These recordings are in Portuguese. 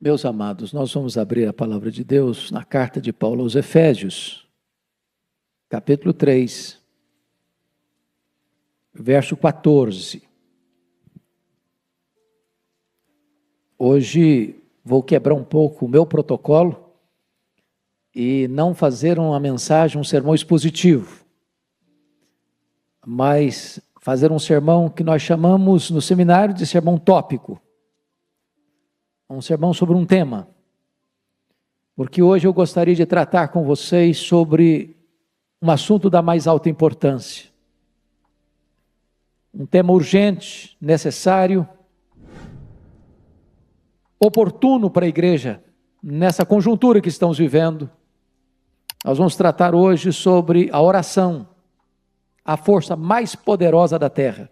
Meus amados, nós vamos abrir a palavra de Deus na carta de Paulo aos Efésios, capítulo 3, verso 14. Hoje vou quebrar um pouco o meu protocolo e não fazer uma mensagem, um sermão expositivo, mas fazer um sermão que nós chamamos no seminário de sermão tópico. Um sermão sobre um tema, porque hoje eu gostaria de tratar com vocês sobre um assunto da mais alta importância, um tema urgente, necessário, oportuno para a igreja, nessa conjuntura que estamos vivendo. Nós vamos tratar hoje sobre a oração, a força mais poderosa da terra.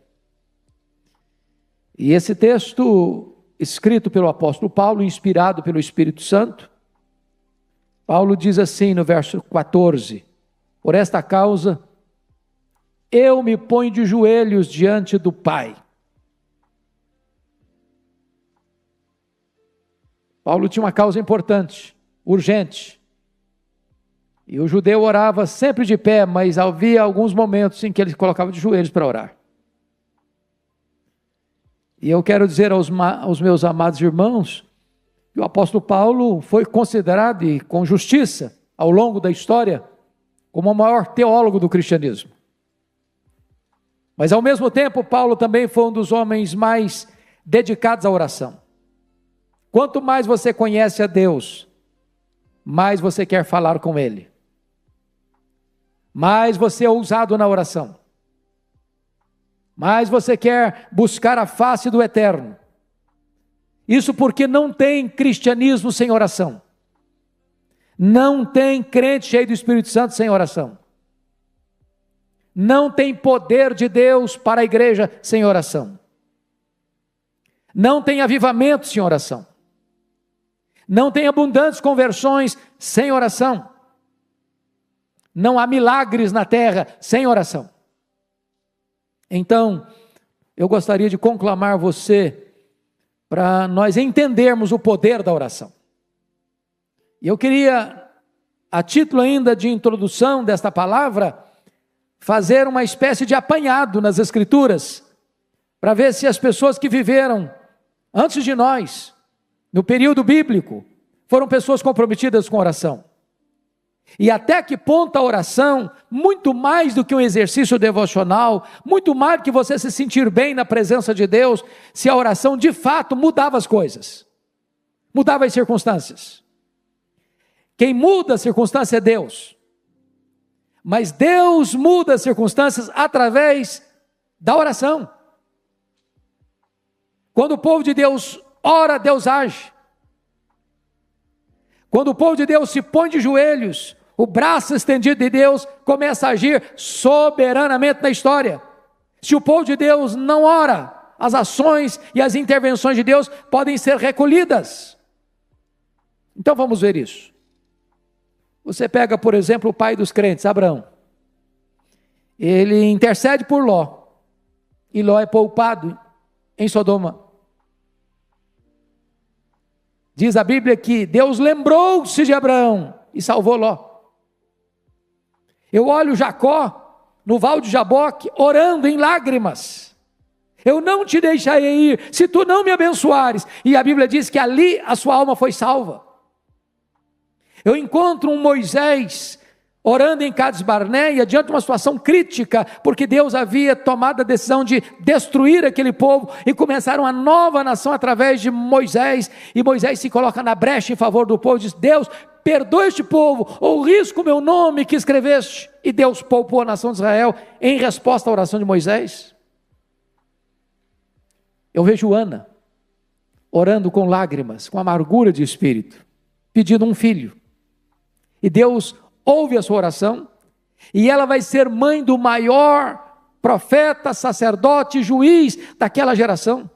E esse texto, escrito pelo apóstolo Paulo, inspirado pelo Espírito Santo, Paulo diz assim no verso 14: por esta causa, eu me ponho de joelhos diante do Pai. Paulo tinha uma causa importante, urgente, e o judeu orava sempre de pé, mas havia alguns momentos em que ele se colocava de joelhos para orar. E eu quero dizer aos meus amados irmãos, que o apóstolo Paulo foi considerado, e com justiça, ao longo da história, como o maior teólogo do cristianismo. Mas ao mesmo tempo, Paulo também foi um dos homens mais dedicados à oração. Quanto mais você conhece a Deus, mais você quer falar com Ele. Mais você é ousado na oração. Mas você quer buscar a face do Eterno. Isso porque não tem cristianismo sem oração. Não tem crente cheio do Espírito Santo sem oração. Não tem poder de Deus para a igreja sem oração. Não tem avivamento sem oração. Não tem abundantes conversões sem oração. Não há milagres na terra sem oração. Então, eu gostaria de conclamar você para nós entendermos o poder da oração. E eu queria, a título ainda de introdução desta palavra, fazer uma espécie de apanhado nas Escrituras, para ver se as pessoas que viveram antes de nós, no período bíblico, foram pessoas comprometidas com oração. E até que ponto a oração, muito mais do que um exercício devocional, muito mais do que você se sentir bem na presença de Deus, se a oração de fato mudava as coisas, mudava as circunstâncias. Quem muda a circunstância é Deus, mas Deus muda as circunstâncias através da oração. Quando o povo de Deus ora, Deus age. Quando o povo de Deus se põe de joelhos, o braço estendido de Deus começa a agir soberanamente na história. Se o povo de Deus não ora, as ações e as intervenções de Deus podem ser recolhidas. Então vamos ver isso. Você pega, por exemplo, o pai dos crentes, Abraão. Ele intercede por Ló. E Ló é poupado em Sodoma. Diz a Bíblia que Deus lembrou-se de Abraão e salvou Ló. Eu olho Jacó no Val de Jaboque orando em lágrimas. Eu não te deixarei ir se tu não me abençoares. E a Bíblia diz que ali a sua alma foi salva. Eu encontro um Moisés orando em Cades Barneia diante de uma situação crítica, porque Deus havia tomado a decisão de destruir aquele povo e começar uma nova nação através de Moisés, e Moisés se coloca na brecha em favor do povo e diz: Deus, perdoa este povo, ou risco o meu nome que escreveste. E Deus poupou a nação de Israel em resposta à oração de Moisés. Eu vejo Ana orando com lágrimas, com amargura de espírito, pedindo um filho, e Deus ouve a sua oração, e ela vai ser mãe do maior profeta, sacerdote, juiz daquela geração.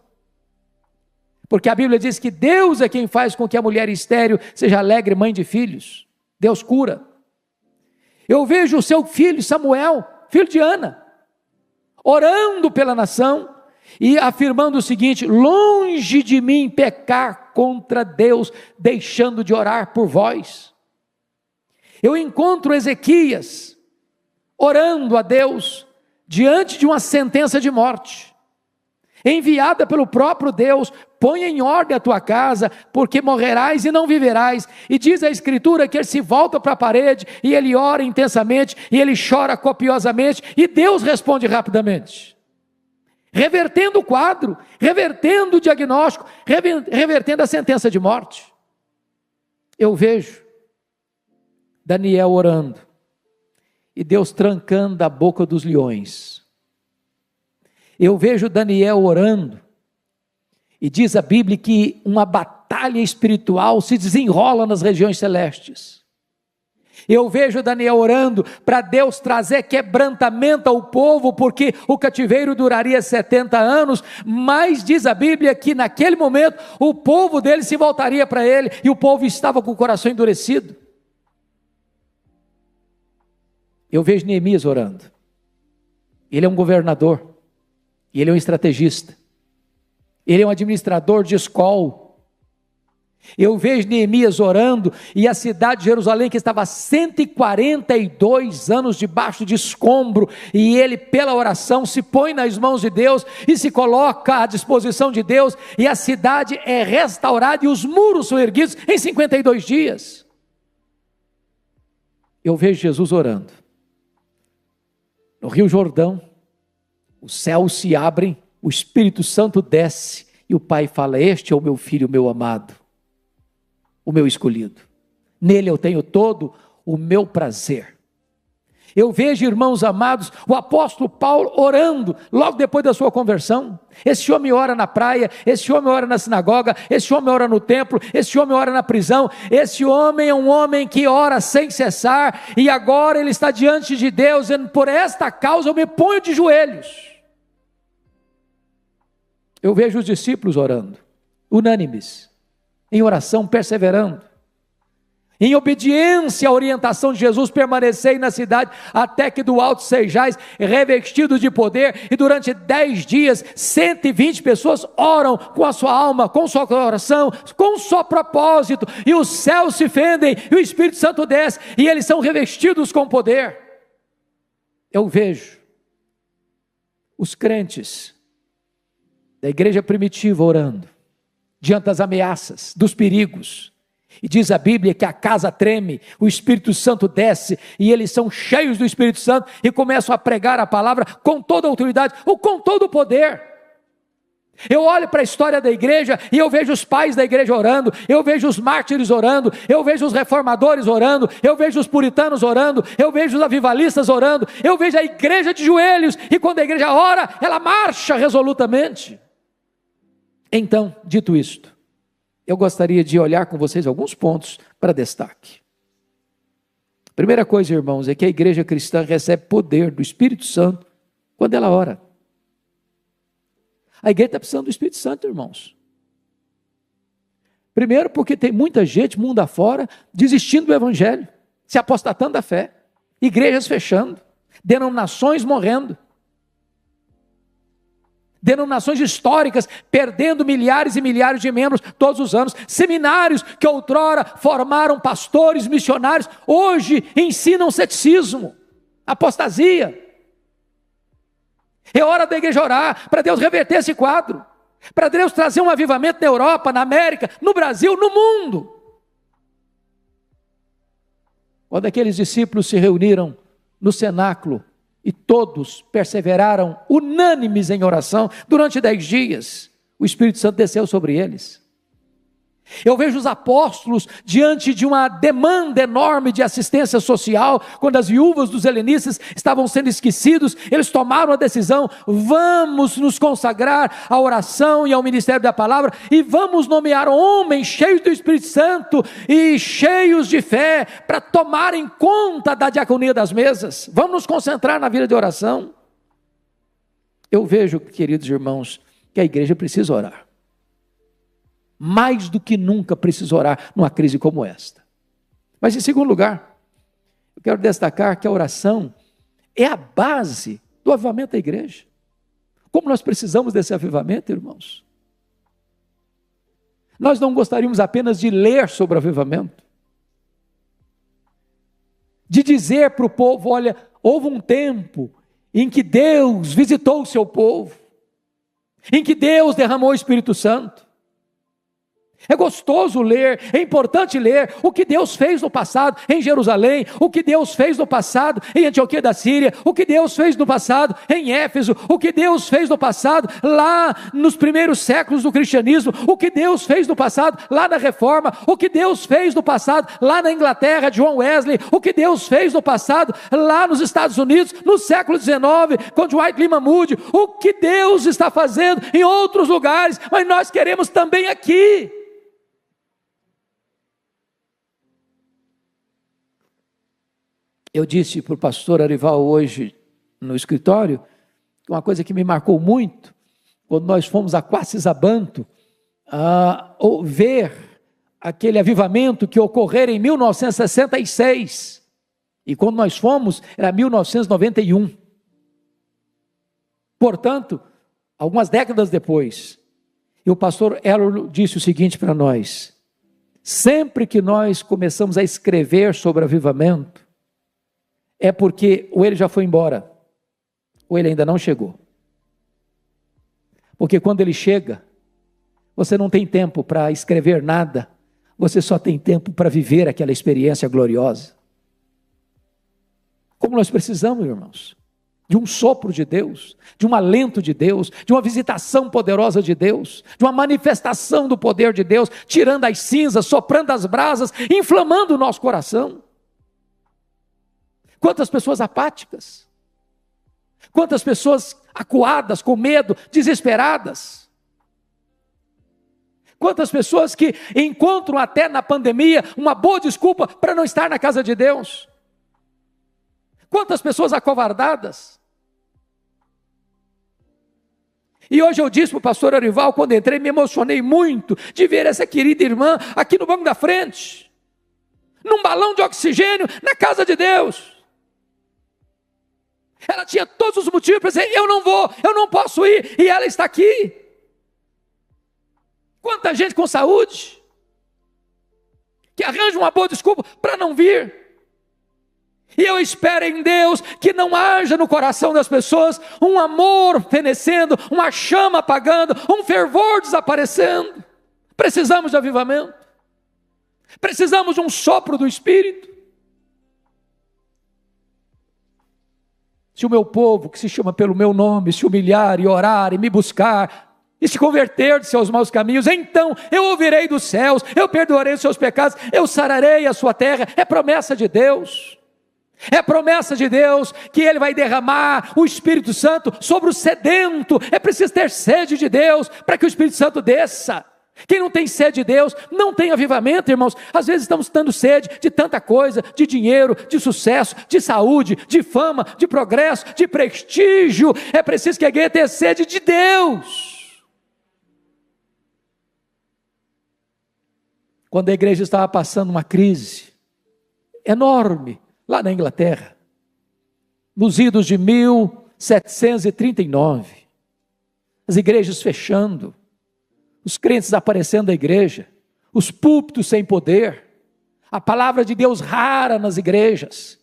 Porque a Bíblia diz que Deus é quem faz com que a mulher estéril seja alegre mãe de filhos. Deus cura. Eu vejo o seu filho Samuel, filho de Ana, orando pela nação e afirmando o seguinte: longe de mim pecar contra Deus, deixando de orar por vós. Eu encontro Ezequias orando a Deus diante de uma sentença de morte, enviada pelo próprio Deus: põe em ordem a tua casa, porque morrerás e não viverás. E diz a Escritura que ele se volta para a parede, e ele ora intensamente, e ele chora copiosamente, e Deus responde rapidamente, revertendo o quadro, revertendo o diagnóstico, revertendo a sentença de morte. Eu vejo Daniel orando, e Deus trancando a boca dos leões. Eu vejo Daniel orando, e diz a Bíblia que uma batalha espiritual se desenrola nas regiões celestes. Eu vejo Daniel orando para Deus trazer quebrantamento ao povo, porque o cativeiro duraria 70 anos, mas diz a Bíblia que naquele momento o povo dele se voltaria para ele, e o povo estava com o coração endurecido. Eu vejo Neemias orando. Ele é um governador, e ele é um estrategista, ele é um administrador de escola. Eu vejo Neemias orando, e a cidade de Jerusalém, que estava há 142 anos debaixo de escombro, e ele pela oração se põe nas mãos de Deus, e se coloca à disposição de Deus, e a cidade é restaurada, e os muros são erguidos em 52 dias. Eu vejo Jesus orando, no Rio Jordão, os céus se abrem, o Espírito Santo desce, e o Pai fala: este é o meu filho, o meu amado, o meu escolhido, nele eu tenho todo o meu prazer. Eu vejo, irmãos amados, o apóstolo Paulo orando, logo depois da sua conversão. Esse homem ora na praia, esse homem ora na sinagoga, esse homem ora no templo, esse homem ora na prisão. Esse homem é um homem que ora sem cessar, e agora ele está diante de Deus, dizendo: por esta causa eu me ponho de joelhos. Eu vejo os discípulos orando, unânimes, em oração, perseverando, em obediência à orientação de Jesus: permanecei na cidade até que do alto sejais revestidos de poder. E durante 10 dias, 120 pessoas oram com a sua alma, com o seu coração, com o seu propósito, e os céus se fendem, e o Espírito Santo desce, e eles são revestidos com poder. Eu vejo os crentes da igreja primitiva orando, diante das ameaças, dos perigos, e diz a Bíblia que a casa treme, o Espírito Santo desce, e eles são cheios do Espírito Santo, e começam a pregar a palavra com toda a autoridade, ou com todo o poder. Eu olho para a história da igreja, e eu vejo os pais da igreja orando, eu vejo os mártires orando, eu vejo os reformadores orando, eu vejo os puritanos orando, eu vejo os avivalistas orando, eu vejo a igreja de joelhos, e quando a igreja ora, ela marcha resolutamente. Então, dito isto, eu gostaria de olhar com vocês alguns pontos para destaque. Primeira coisa, irmãos, é que a igreja cristã recebe poder do Espírito Santo quando ela ora. A igreja está precisando do Espírito Santo, irmãos. Primeiro, porque tem muita gente, mundo afora, desistindo do evangelho, se apostatando da fé, igrejas fechando, denominações morrendo, denominações históricas perdendo milhares e milhares de membros todos os anos, seminários que outrora formaram pastores, missionários, hoje ensinam ceticismo, apostasia. É hora da igreja orar para Deus reverter esse quadro, para Deus trazer um avivamento na Europa, na América, no Brasil, no mundo. Quando aqueles discípulos se reuniram no cenáculo, e todos perseveraram unânimes em oração durante 10 dias, o Espírito Santo desceu sobre eles. Eu vejo os apóstolos diante de uma demanda enorme de assistência social, quando as viúvas dos helenistas estavam sendo esquecidos, eles tomaram a decisão: vamos nos consagrar à oração e ao ministério da palavra, e vamos nomear homens cheios do Espírito Santo e cheios de fé, para tomarem conta da diaconia das mesas. Vamos nos concentrar na vida de oração. Eu vejo, queridos irmãos, que a igreja precisa orar. Mais do que nunca precisa orar numa crise como esta. Mas em segundo lugar, eu quero destacar que a oração é a base do avivamento da igreja. Como nós precisamos desse avivamento, irmãos? Nós não gostaríamos apenas de ler sobre o avivamento, de dizer para o povo: olha, houve um tempo em que Deus visitou o seu povo, em que Deus derramou o Espírito Santo. É gostoso ler, é importante ler o que Deus fez no passado em Jerusalém, o que Deus fez no passado em Antioquia da Síria, o que Deus fez no passado em Éfeso, o que Deus fez no passado lá nos primeiros séculos do cristianismo, o que Deus fez no passado lá na Reforma, o que Deus fez no passado lá na Inglaterra de John Wesley, o que Deus fez no passado lá nos Estados Unidos no século XIX com Dwight Lyman Moody, o que Deus está fazendo em outros lugares, mas nós queremos também aqui. Eu disse para o pastor Arival hoje no escritório, uma coisa que me marcou muito, quando nós fomos a Quacisabanto, ver aquele avivamento que ocorreu em 1966, e quando nós fomos, era 1991. Portanto, algumas décadas depois, e o pastor Elor disse o seguinte para nós: sempre que nós começamos a escrever sobre avivamento, é porque ou ele já foi embora, ou ele ainda não chegou. Porque quando ele chega, você não tem tempo para escrever nada, você só tem tempo para viver aquela experiência gloriosa. Como nós precisamos, irmãos, de um sopro de Deus, de um alento de Deus, de uma visitação poderosa de Deus, de uma manifestação do poder de Deus, tirando as cinzas, soprando as brasas, inflamando o nosso coração. Quantas pessoas apáticas, quantas pessoas acuadas, com medo, desesperadas, quantas pessoas que encontram até na pandemia uma boa desculpa para não estar na casa de Deus, quantas pessoas acovardadas. E hoje eu disse para o pastor Arival, quando entrei, me emocionei muito de ver essa querida irmã aqui no banco da frente, num balão de oxigênio, na casa de Deus. Ela tinha todos os motivos para dizer: eu não vou, eu não posso ir, e ela está aqui. Quanta gente com saúde, que arranja uma boa desculpa para não vir. E eu espero em Deus que não haja no coração das pessoas um amor fenecendo, uma chama apagando, um fervor desaparecendo. Precisamos de avivamento, precisamos de um sopro do Espírito. Se o meu povo, que se chama pelo meu nome, se humilhar e orar e me buscar, e se converter de seus maus caminhos, então eu ouvirei dos céus, eu perdoarei os seus pecados, eu sararei a sua terra. É promessa de Deus. É promessa de Deus que Ele vai derramar o Espírito Santo sobre o sedento. É preciso ter sede de Deus para que o Espírito Santo desça. Quem não tem sede de Deus, não tem avivamento, irmãos. Às vezes estamos dando sede de tanta coisa, de dinheiro, de sucesso, de saúde, de fama, de progresso, de prestígio. É preciso que a igreja tenha sede de Deus. Quando a igreja estava passando uma crise enorme, lá na Inglaterra, nos idos de 1739, as igrejas fechando, os crentes desaparecendo da igreja, os púlpitos sem poder, a palavra de Deus rara nas igrejas,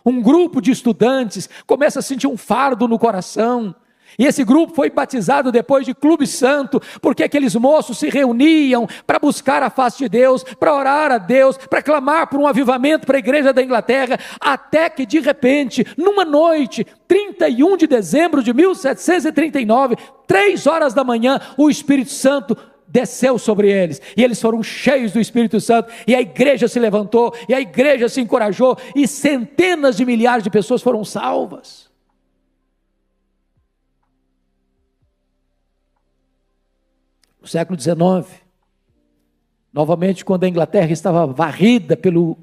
um grupo de estudantes começa a sentir um fardo no coração, e esse grupo foi batizado depois de Clube Santo, porque aqueles moços se reuniam para buscar a face de Deus, para orar a Deus, para clamar por um avivamento para a igreja da Inglaterra, até que de repente, numa noite, 31 de dezembro de 1739, 3 horas da manhã, o Espírito Santo desceu sobre eles, e eles foram cheios do Espírito Santo, e a igreja se levantou, e a igreja se encorajou, e centenas de milhares de pessoas foram salvas. No século XIX, novamente quando a Inglaterra estava varrida pelo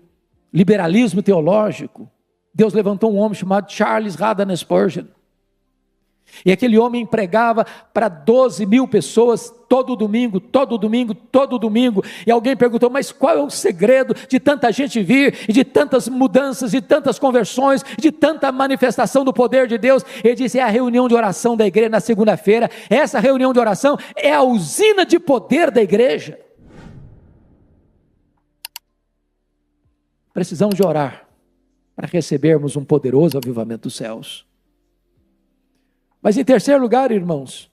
liberalismo teológico, Deus levantou um homem chamado Charles Haddon Spurgeon, e aquele homem pregava para 12 mil pessoas todo domingo, e alguém perguntou: mas qual é o segredo de tanta gente vir, e de tantas mudanças, de tantas conversões, de tanta manifestação do poder de Deus? Ele disse: é a reunião de oração da igreja na segunda-feira. Essa reunião de oração é a usina de poder da igreja. precisamos de orar para recebermos um poderoso avivamento dos céus. Mas em terceiro lugar, irmãos,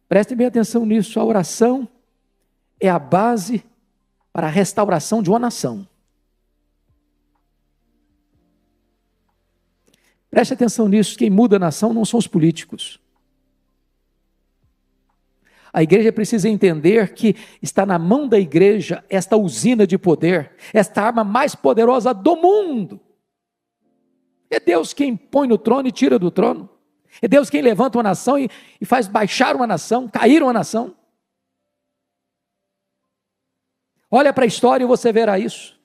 prestem bem atenção nisso, a oração é a base para a restauração de uma nação. Preste atenção nisso, quem muda a nação não são os políticos. A igreja precisa entender que está na mão da igreja esta usina de poder, esta arma mais poderosa do mundo. É Deus quem põe no trono e tira do trono. É Deus quem levanta uma nação e faz baixar uma nação, cair uma nação. Olha para a história e você verá isso.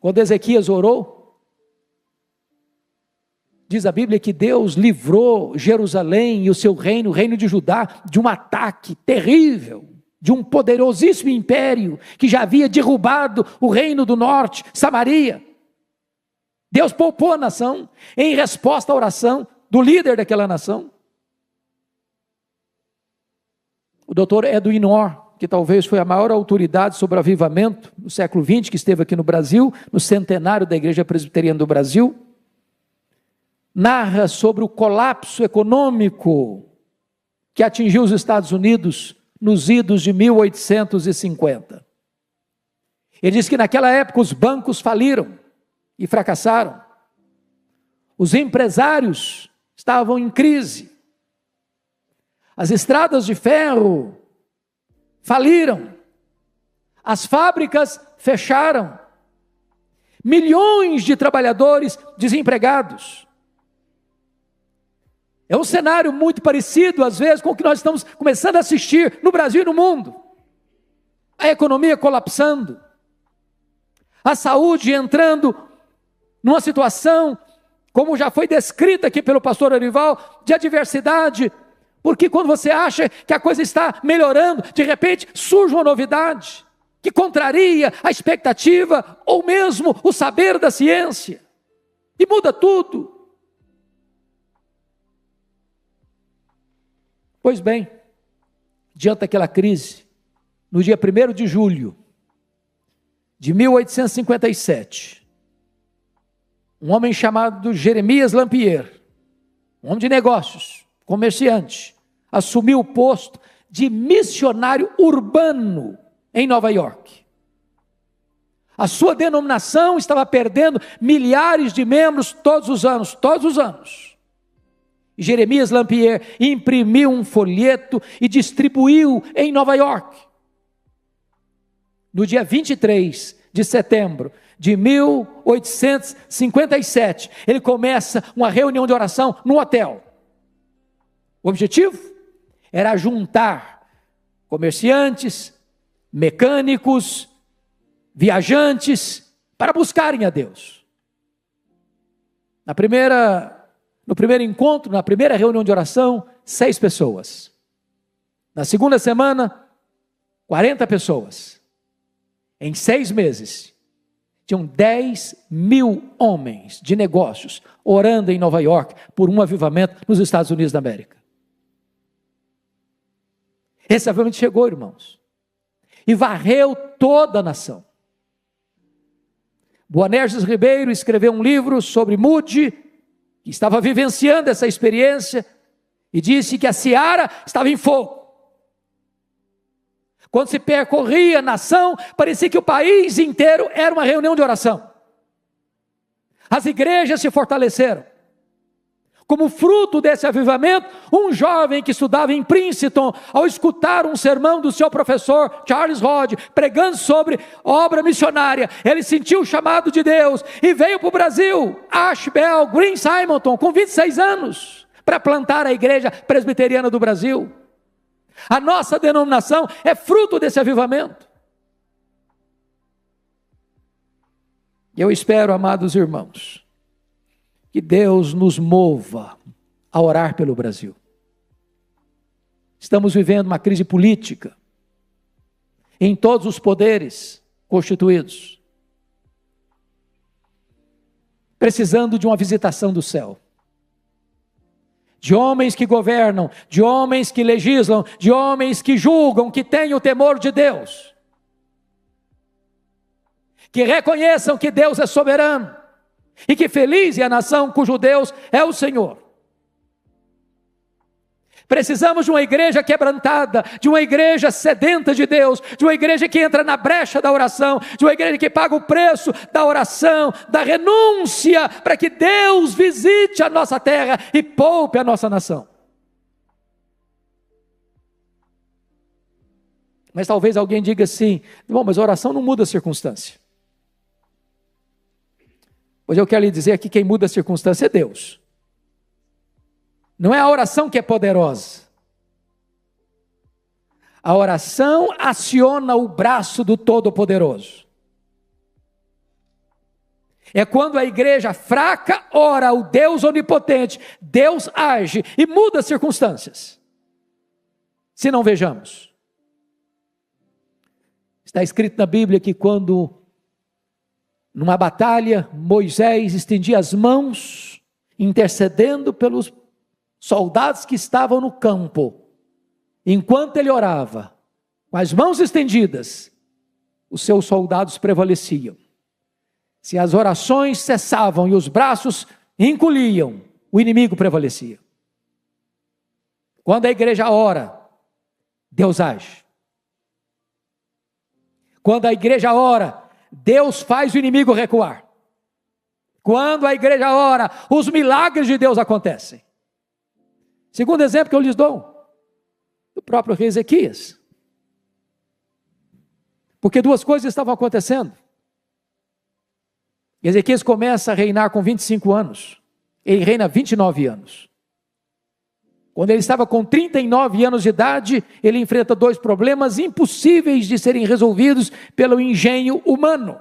Quando Ezequias orou, diz a Bíblia que Deus livrou Jerusalém e o seu reino, o reino de Judá, de um ataque terrível, de um poderosíssimo império que já havia derrubado o reino do norte, Samaria. Deus poupou a nação em resposta à oração do líder daquela nação. O doutor Edwin Orr, que talvez foi a maior autoridade sobre o avivamento no século XX, que esteve aqui no Brasil, no centenário da Igreja Presbiteriana do Brasil, narra sobre o colapso econômico que atingiu os Estados Unidos nos idos de 1850. Ele diz que naquela época os bancos faliram e fracassaram. Os empresários estavam em crise. As estradas de ferro faliram. As fábricas fecharam. Milhões de trabalhadores desempregados. É um cenário muito parecido, às vezes, com o que nós estamos começando a assistir no Brasil e no mundo. A economia colapsando. A saúde entrando numa situação, como já foi descrita aqui pelo pastor Arival, de adversidade, porque quando você acha que a coisa está melhorando, de repente surge uma novidade, que contraria a expectativa, ou mesmo o saber da ciência, e muda tudo. Pois bem, diante daquela crise, no dia 1º de julho de 1857, um homem chamado Jeremias Lampier, um homem de negócios, comerciante, assumiu o posto de missionário urbano em Nova York. A sua denominação estava perdendo milhares de membros todos os anos. E Jeremias Lampier imprimiu um folheto e distribuiu em Nova York. No dia 23 de setembro de 1857, ele começa uma reunião de oração no hotel. O objetivo era juntar comerciantes, mecânicos, viajantes, para buscarem a Deus. No primeiro encontro, na primeira reunião de oração, 6 pessoas. Na segunda semana, 40 pessoas. Em 6 meses, tinham 10.000 homens de negócios orando em Nova York por um avivamento nos Estados Unidos da América. Esse avivamento chegou, irmãos, e varreu toda a nação. Boanerges Ribeiro escreveu um livro sobre Moody, que estava vivenciando essa experiência, e disse que a seara estava em fogo. Quando se percorria a nação, parecia que o país inteiro era uma reunião de oração. As igrejas se fortaleceram. Como fruto desse avivamento, um jovem que estudava em Princeton, ao escutar um sermão do seu professor Charles Hodge, pregando sobre obra missionária, ele sentiu o chamado de Deus e veio para o Brasil, Ashbel Green Simonton, com 26 anos, para plantar a igreja presbiteriana do Brasil. A nossa denominação é fruto desse avivamento. Eu espero, amados irmãos, que Deus nos mova a orar pelo Brasil. Estamos vivendo uma crise política em todos os poderes constituídos, precisando de uma visitação do céu, de homens que governam, de homens que legislam, de homens que julgam, que têm o temor de Deus, que reconheçam que Deus é soberano e que feliz é a nação cujo Deus é o Senhor. Precisamos de uma igreja quebrantada, de uma igreja sedenta de Deus, de uma igreja que entra na brecha da oração, de uma igreja que paga o preço da oração, da renúncia, para que Deus visite a nossa terra e poupe a nossa nação. Mas talvez alguém diga assim: bom, mas a oração não muda a circunstância. Pois eu quero lhe dizer aqui, quem muda a circunstância é Deus. Não é a oração que é poderosa. A oração aciona o braço do Todo-Poderoso. É quando a igreja fraca ora ao Deus onipotente, Deus age e muda as circunstâncias. Se não vejamos. Está escrito na Bíblia que quando, numa batalha, Moisés estendia as mãos, intercedendo pelos soldados que estavam no campo. Enquanto ele orava, com as mãos estendidas, os seus soldados prevaleciam. Se as orações cessavam e os braços encolhiam, o inimigo prevalecia. Quando a igreja ora, Deus age. Quando a igreja ora, Deus faz o inimigo recuar. Quando a igreja ora, os milagres de Deus acontecem. Segundo exemplo que eu lhes dou, do próprio rei Ezequias. Porque duas coisas estavam acontecendo. Ezequias começa a reinar com 25 anos. Ele reina 29 anos. Quando ele estava com 39 anos de idade, ele enfrenta dois problemas impossíveis de serem resolvidos pelo engenho humano.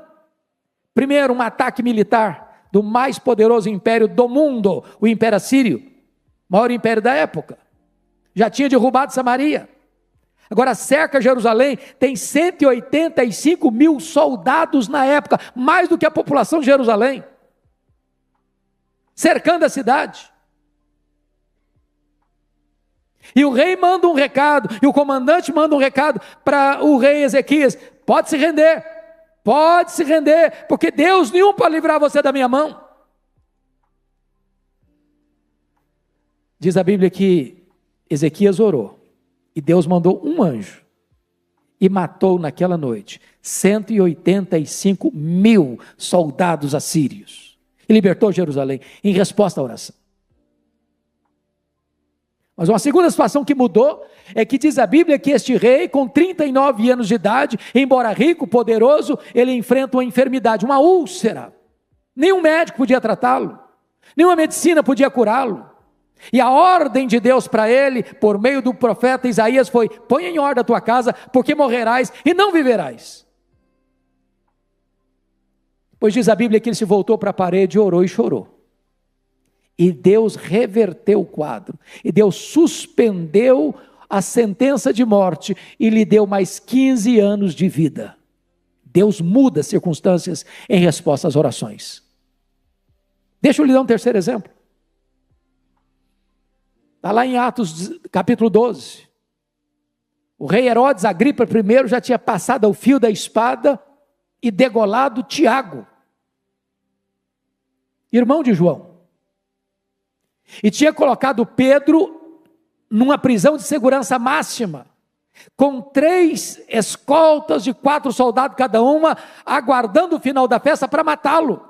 Primeiro, um ataque militar do mais poderoso império do mundo, o Império Assírio, maior império da época. Já tinha derrubado Samaria. Agora cerca Jerusalém, tem 185 mil soldados na época, mais do que a população de Jerusalém, cercando a cidade. E o rei manda um recado, e o comandante manda um recado para o rei Ezequias: pode se render, porque Deus nenhum pode livrar você da minha mão. Diz a Bíblia que Ezequias orou, e Deus mandou um anjo, e matou naquela noite 185 mil soldados assírios, e libertou Jerusalém, em resposta à oração. Mas uma segunda situação que mudou, é que diz a Bíblia que este rei, com 39 anos de idade, embora rico, poderoso, ele enfrenta uma enfermidade, uma úlcera. Nenhum médico podia tratá-lo, nenhuma medicina podia curá-lo. E a ordem de Deus para ele, por meio do profeta Isaías, foi: põe em ordem a tua casa, porque morrerás e não viverás. Pois diz a Bíblia que ele se voltou para a parede, orou e chorou. E Deus reverteu o quadro, e Deus suspendeu a sentença de morte, e lhe deu mais 15 anos de vida. Deus muda as circunstâncias em resposta às orações. Deixa eu lhe dar um terceiro exemplo. Está lá em Atos capítulo 12. O rei Herodes Agripa I já tinha passado ao fio da espada e degolado Tiago, irmão de João. E tinha colocado Pedro numa prisão de segurança máxima, com 3 escoltas de 4 soldados cada uma, aguardando o final da festa para matá-lo.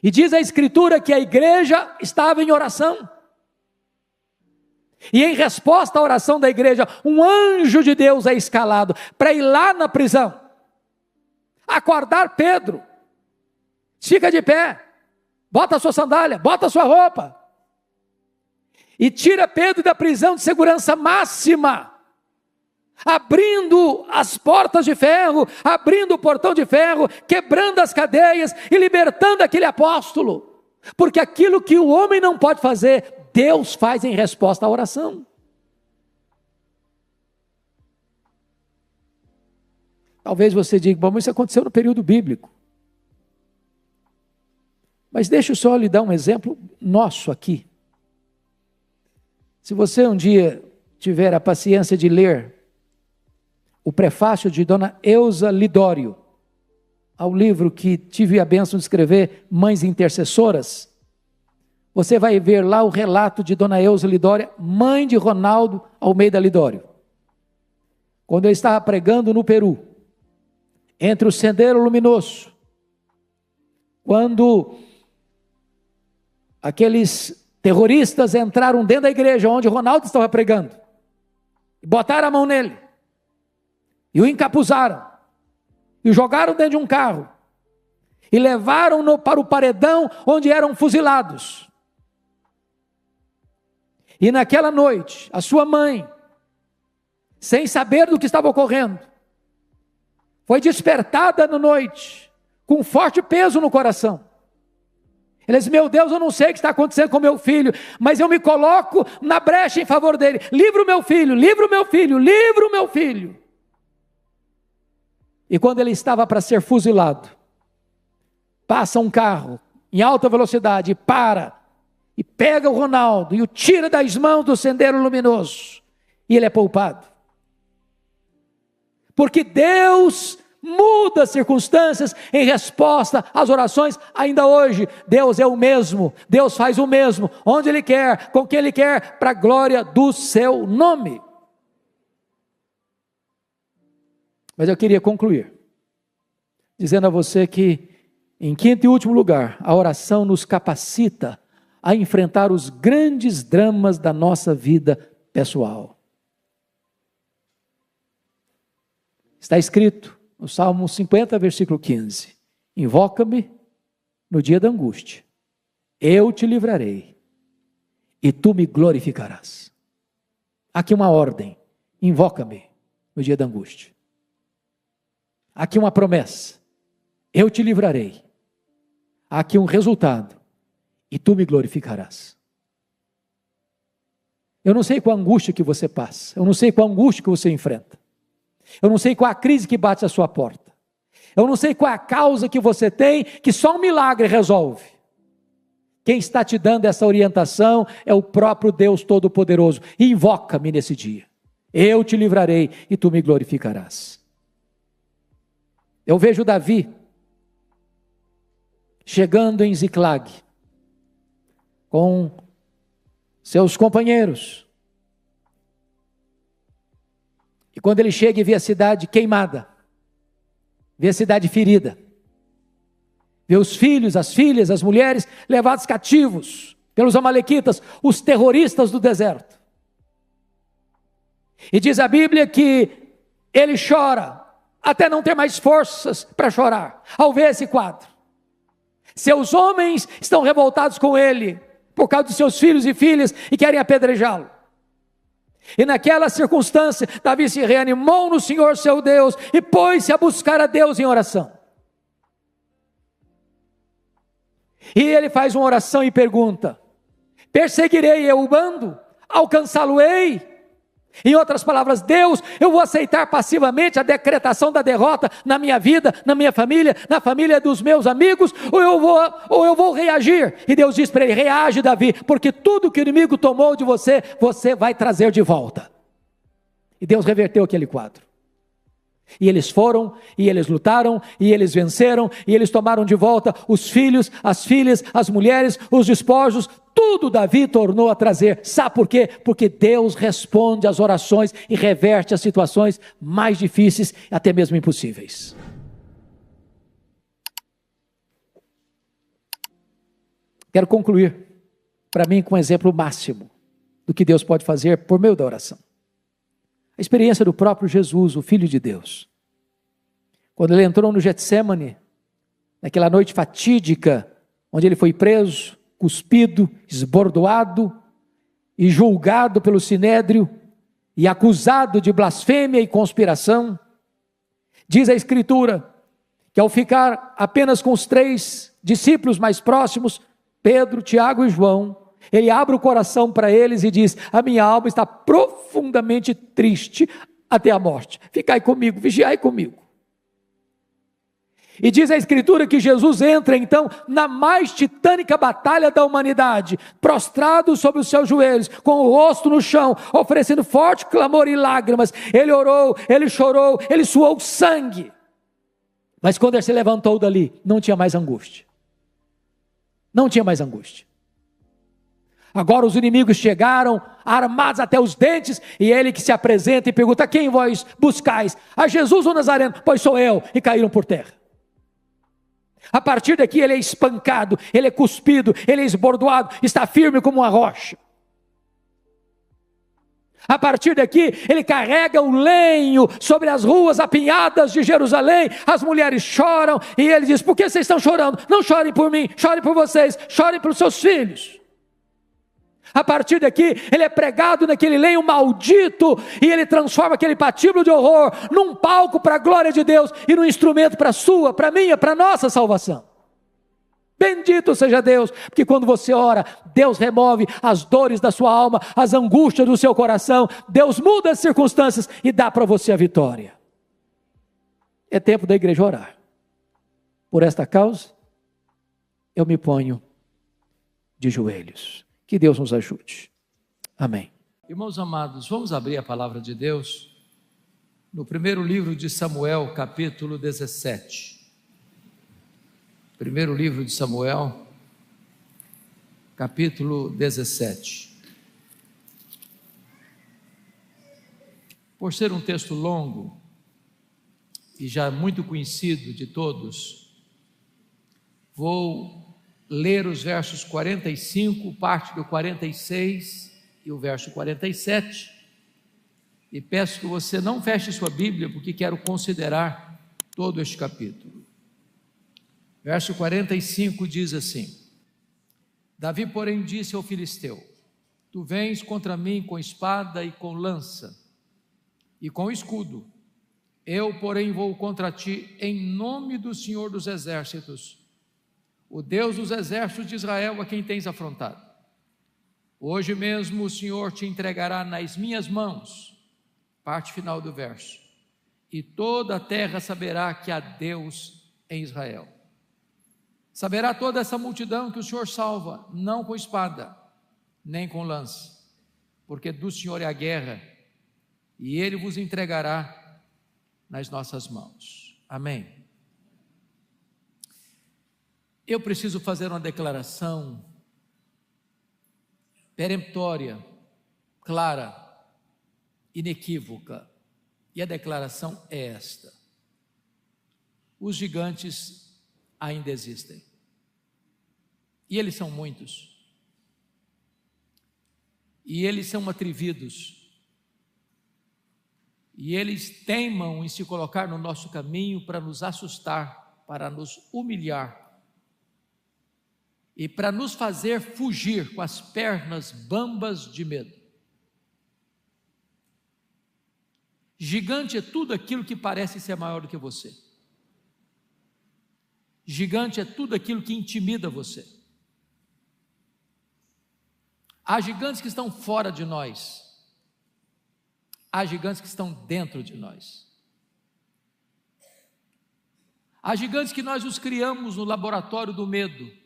E diz a Escritura que a igreja estava em oração. E em resposta à oração da igreja, um anjo de Deus é escalado para ir lá na prisão, acordar Pedro. Fica de pé, bota a sua sandália, bota a sua roupa, e tira Pedro da prisão de segurança máxima, abrindo as portas de ferro, abrindo o portão de ferro, quebrando as cadeias e libertando aquele apóstolo. Porque aquilo que o homem não pode fazer, Deus faz em resposta à oração. Talvez você diga: bom, mas isso aconteceu no período bíblico. Mas deixa eu só lhe dar um exemplo nosso aqui. Se você um dia tiver a paciência de ler o prefácio de Dona Eusa Lidório, ao livro que tive a bênção de escrever, Mães Intercessoras, você vai ver lá o relato de Dona Eusa Lidória, mãe de Ronaldo Almeida Lidório. Quando ele estava pregando no Peru, entre o Sendero Luminoso, quando aqueles terroristas entraram dentro da igreja onde Ronaldo estava pregando, e botaram a mão nele, e o encapuzaram, e o jogaram dentro de um carro, e levaram-no para o paredão onde eram fuzilados. E naquela noite, a sua mãe, sem saber do que estava ocorrendo, foi despertada na noite, com um forte peso no coração. Ela disse: meu Deus, eu não sei o que está acontecendo com meu filho, mas eu me coloco na brecha em favor dele. Livra o meu filho, livra o meu filho, livra o meu filho. E quando ele estava para ser fuzilado, passa um carro em alta velocidade, para, e pega o Ronaldo, e o tira das mãos do Sendero Luminoso, e ele é poupado. Porque Deus muda as circunstâncias em resposta às orações. Ainda hoje, Deus é o mesmo, Deus faz o mesmo, onde Ele quer, com quem Ele quer, para a glória do seu nome. Mas eu queria concluir, dizendo a você que, em quinto e último lugar, a oração nos capacita a enfrentar os grandes dramas da nossa vida pessoal. Está escrito no Salmo 50, versículo 15: invoca-me no dia da angústia, eu te livrarei, e tu me glorificarás. Aqui uma ordem: invoca-me no dia da angústia. Aqui uma promessa: eu te livrarei. Aqui um resultado: e tu me glorificarás. Eu não sei qual a angústia que você passa, eu não sei qual a angústia que você enfrenta, eu não sei qual a crise que bate à sua porta, eu não sei qual a causa que você tem, que só um milagre resolve. Quem está te dando essa orientação é o próprio Deus Todo-Poderoso. Invoca-me nesse dia, eu te livrarei e tu me glorificarás. Eu vejo Davi chegando em Ziclag com seus companheiros, e quando ele chega e vê a cidade queimada, vê a cidade ferida, vê os filhos, as filhas, as mulheres levados cativos pelos amalequitas, os terroristas do deserto. E diz a Bíblia que ele chora até não ter mais forças para chorar ao ver esse quadro. Seus homens estão revoltados com ele por causa dos seus filhos e filhas e querem apedrejá-lo. E naquela circunstância, Davi se reanimou no Senhor seu Deus e pôs-se a buscar a Deus em oração. E ele faz uma oração e pergunta: perseguirei eu o bando? Alcançá-lo-ei? Em outras palavras, Deus, eu vou aceitar passivamente a decretação da derrota na minha vida, na minha família, na família dos meus amigos, ou eu vou reagir? E Deus diz para ele: reage, Davi, porque tudo que o inimigo tomou de você, você vai trazer de volta. E Deus reverteu aquele quadro. E eles foram, e eles lutaram, e eles venceram, e eles tomaram de volta os filhos, as filhas, as mulheres, os despojos, tudo Davi tornou a trazer. Sabe por quê? Porque Deus responde às orações e reverte as situações mais difíceis, até mesmo impossíveis. Quero concluir, para mim, com um exemplo máximo do que Deus pode fazer por meio da oração. A experiência do próprio Jesus, o Filho de Deus. Quando ele entrou no Getsêmani, naquela noite fatídica, onde ele foi preso, cuspido, esbordoado e julgado pelo Sinédrio e acusado de blasfêmia e conspiração, diz a Escritura que ao ficar apenas com os 3 discípulos mais próximos, Pedro, Tiago e João, ele abre o coração para eles e diz: a minha alma está profundamente triste até a morte, ficai comigo, vigiai comigo. E diz a Escritura que Jesus entra então na mais titânica batalha da humanidade, prostrado sobre os seus joelhos, com o rosto no chão, oferecendo forte clamor e lágrimas. Ele orou, ele chorou, ele suou sangue. Mas quando ele se levantou dali, não tinha mais angústia. Não tinha mais angústia. Agora os inimigos chegaram, armados até os dentes, e ele que se apresenta e pergunta: quem vós buscais? A Jesus o Nazareno? Pois sou eu. E caíram por terra. A partir daqui ele é espancado, ele é cuspido, ele é esbordoado, está firme como uma rocha. A partir daqui, ele carrega o lenho sobre as ruas apinhadas de Jerusalém, as mulheres choram, e ele diz: por que vocês estão chorando? Não chorem por mim, chorem por vocês, chorem pelos seus filhos. A partir daqui, ele é pregado naquele lenho maldito, e ele transforma aquele patíbulo de horror num palco para a glória de Deus, e num instrumento para a sua, para a minha, para a nossa salvação. Bendito seja Deus, porque quando você ora, Deus remove as dores da sua alma, as angústias do seu coração, Deus muda as circunstâncias e dá para você a vitória. É tempo da igreja orar. Por esta causa, eu me ponho de joelhos. Que Deus nos ajude. Amém. Irmãos amados, vamos abrir a palavra de Deus no primeiro livro de Samuel, capítulo 17. Primeiro livro de Samuel, capítulo 17. Por ser um texto longo e já muito conhecido de todos, vou ler os versos 45, parte do 46 e o verso 47, e peço que você não feche sua Bíblia, porque quero considerar todo este capítulo. Verso 45 diz assim: Davi, porém, disse ao filisteu: tu vens contra mim com espada e com lança e com escudo, eu, porém, vou contra ti em nome do Senhor dos exércitos, o Deus dos exércitos de Israel, a quem tens afrontado. Hoje mesmo o Senhor te entregará nas minhas mãos. Parte final do verso. E toda a terra saberá que há Deus em Israel. Saberá toda essa multidão que o Senhor salva, não com espada, nem com lança, porque do Senhor é a guerra, e Ele vos entregará nas nossas mãos. Amém. Eu preciso fazer uma declaração peremptória, clara, inequívoca, e a declaração é esta: os gigantes ainda existem, e eles são muitos, e eles são atrevidos, e eles teimam em se colocar no nosso caminho para nos assustar, para nos humilhar, e para nos fazer fugir com as pernas bambas de medo. Gigante é tudo aquilo que parece ser maior do que você. Gigante é tudo aquilo que intimida você. Há gigantes que estão fora de nós. Há gigantes que estão dentro de nós. Há gigantes que nós os criamos no laboratório do medo.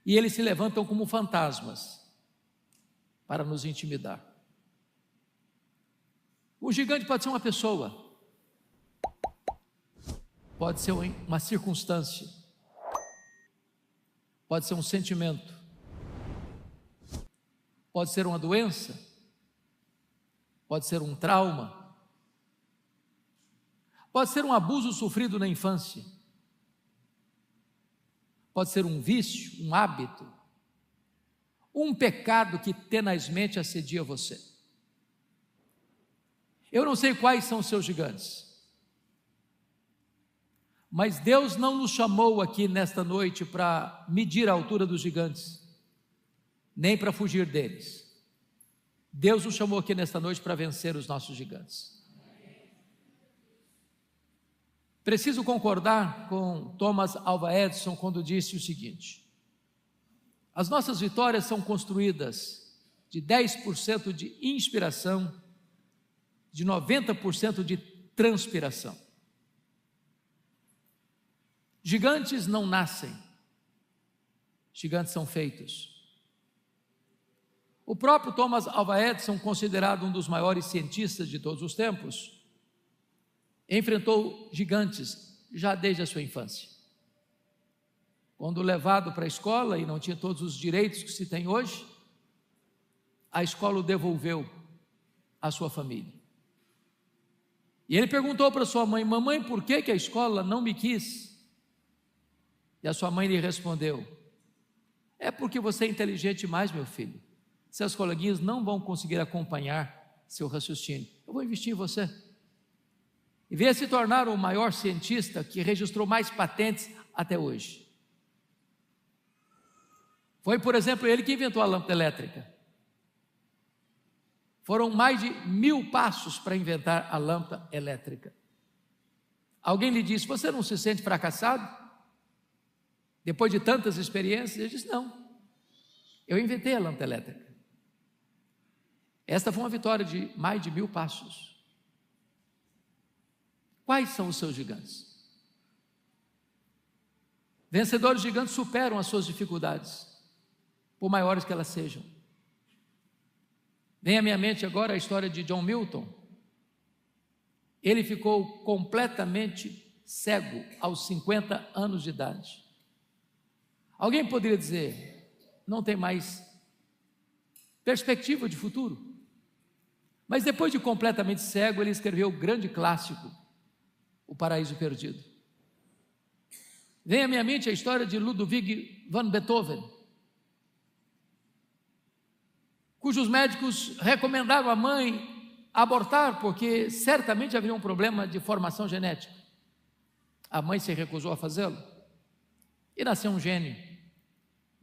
E eles se levantam como fantasmas para nos intimidar. O gigante pode ser uma pessoa, pode ser uma circunstância, pode ser um sentimento, pode ser uma doença, pode ser um trauma, pode ser um abuso sofrido na infância, pode ser um vício, um hábito, um pecado que tenazmente assedia você. Eu não sei quais são os seus gigantes, mas Deus não nos chamou aqui nesta noite para medir a altura dos gigantes, nem para fugir deles. Deus nos chamou aqui nesta noite para vencer os nossos gigantes. Preciso concordar com Thomas Alva Edison quando disse o seguinte: as nossas vitórias são construídas de 10% de inspiração, de 90% de transpiração. Gigantes não nascem, gigantes são feitos. O próprio Thomas Alva Edison, considerado um dos maiores cientistas de todos os tempos, enfrentou gigantes já desde a sua infância. Quando levado para a escola e não tinha todos os direitos que se tem hoje, a escola o devolveu à sua família. E ele perguntou para sua mãe: mamãe, por que a escola não me quis? E a sua mãe lhe respondeu: é porque você é inteligente demais, meu filho. Seus coleguinhas não vão conseguir acompanhar seu raciocínio. Eu vou investir em você. E veio a se tornar o maior cientista que registrou mais patentes até hoje. Foi, por exemplo, ele que inventou a lâmpada elétrica. Foram mais de 1000 passos para inventar a lâmpada elétrica. Alguém lhe disse: você não se sente fracassado? Depois de tantas experiências? Ele disse: não, eu inventei a lâmpada elétrica. Esta foi uma vitória de mais de 1000 passos. Quais são os seus gigantes? Vencedores gigantes superam as suas dificuldades, por maiores que elas sejam. Vem à minha mente agora a história de John Milton. Ele ficou completamente cego aos 50 anos de idade. Alguém poderia dizer: não tem mais perspectiva de futuro. Mas depois de completamente cego, ele escreveu o grande clássico, O Paraíso Perdido. Vem à minha mente a história de Ludwig van Beethoven, cujos médicos recomendaram à mãe abortar, porque certamente haveria um problema de formação genética. A mãe se recusou a fazê-lo, e nasceu um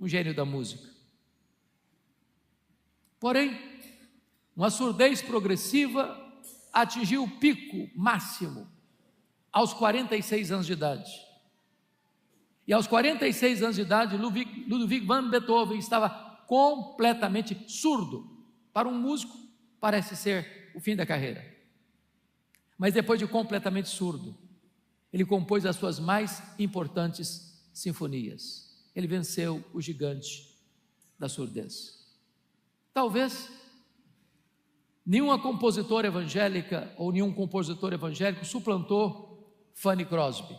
gênio da música. Porém, uma surdez progressiva atingiu o pico máximo aos 46 anos de idade. E aos 46 anos de idade, Ludwig van Beethoven estava completamente surdo. Para um músico, parece ser o fim da carreira. Mas depois de completamente surdo, ele compôs as suas mais importantes sinfonias. Ele venceu o gigante da surdez. Talvez nenhuma compositora evangélica ou nenhum compositor evangélico suplantou Fanny Crosby.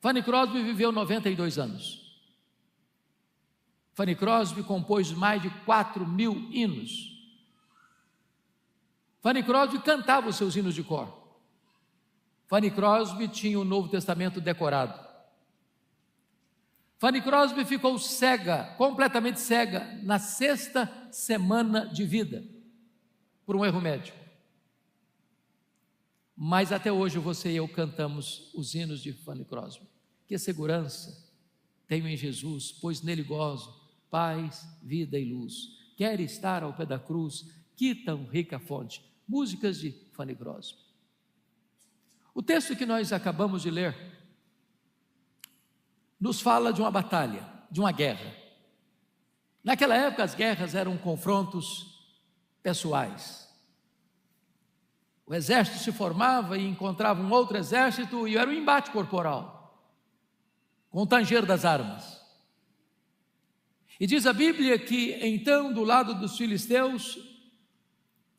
Fanny Crosby viveu 92 anos. Fanny Crosby compôs mais de 4.000 hinos. Fanny Crosby cantava os seus hinos de cor. Fanny Crosby tinha o Novo Testamento decorado. Fanny Crosby ficou cega, completamente cega, na 6ª semana de vida, por um erro médico. Mas até hoje você e eu cantamos os hinos de Fanny Crosby. Que segurança tenho em Jesus, pois nele gozo paz, vida e luz. Quero estar ao pé da cruz, que tão rica fonte. Músicas de Fanny Crosby. O texto que nós acabamos de ler nos fala de uma batalha, de uma guerra. Naquela época as guerras eram confrontos pessoais. O exército se formava e encontrava um outro exército e era um embate corporal, com o tanger das armas. E diz a Bíblia que então do lado dos filisteus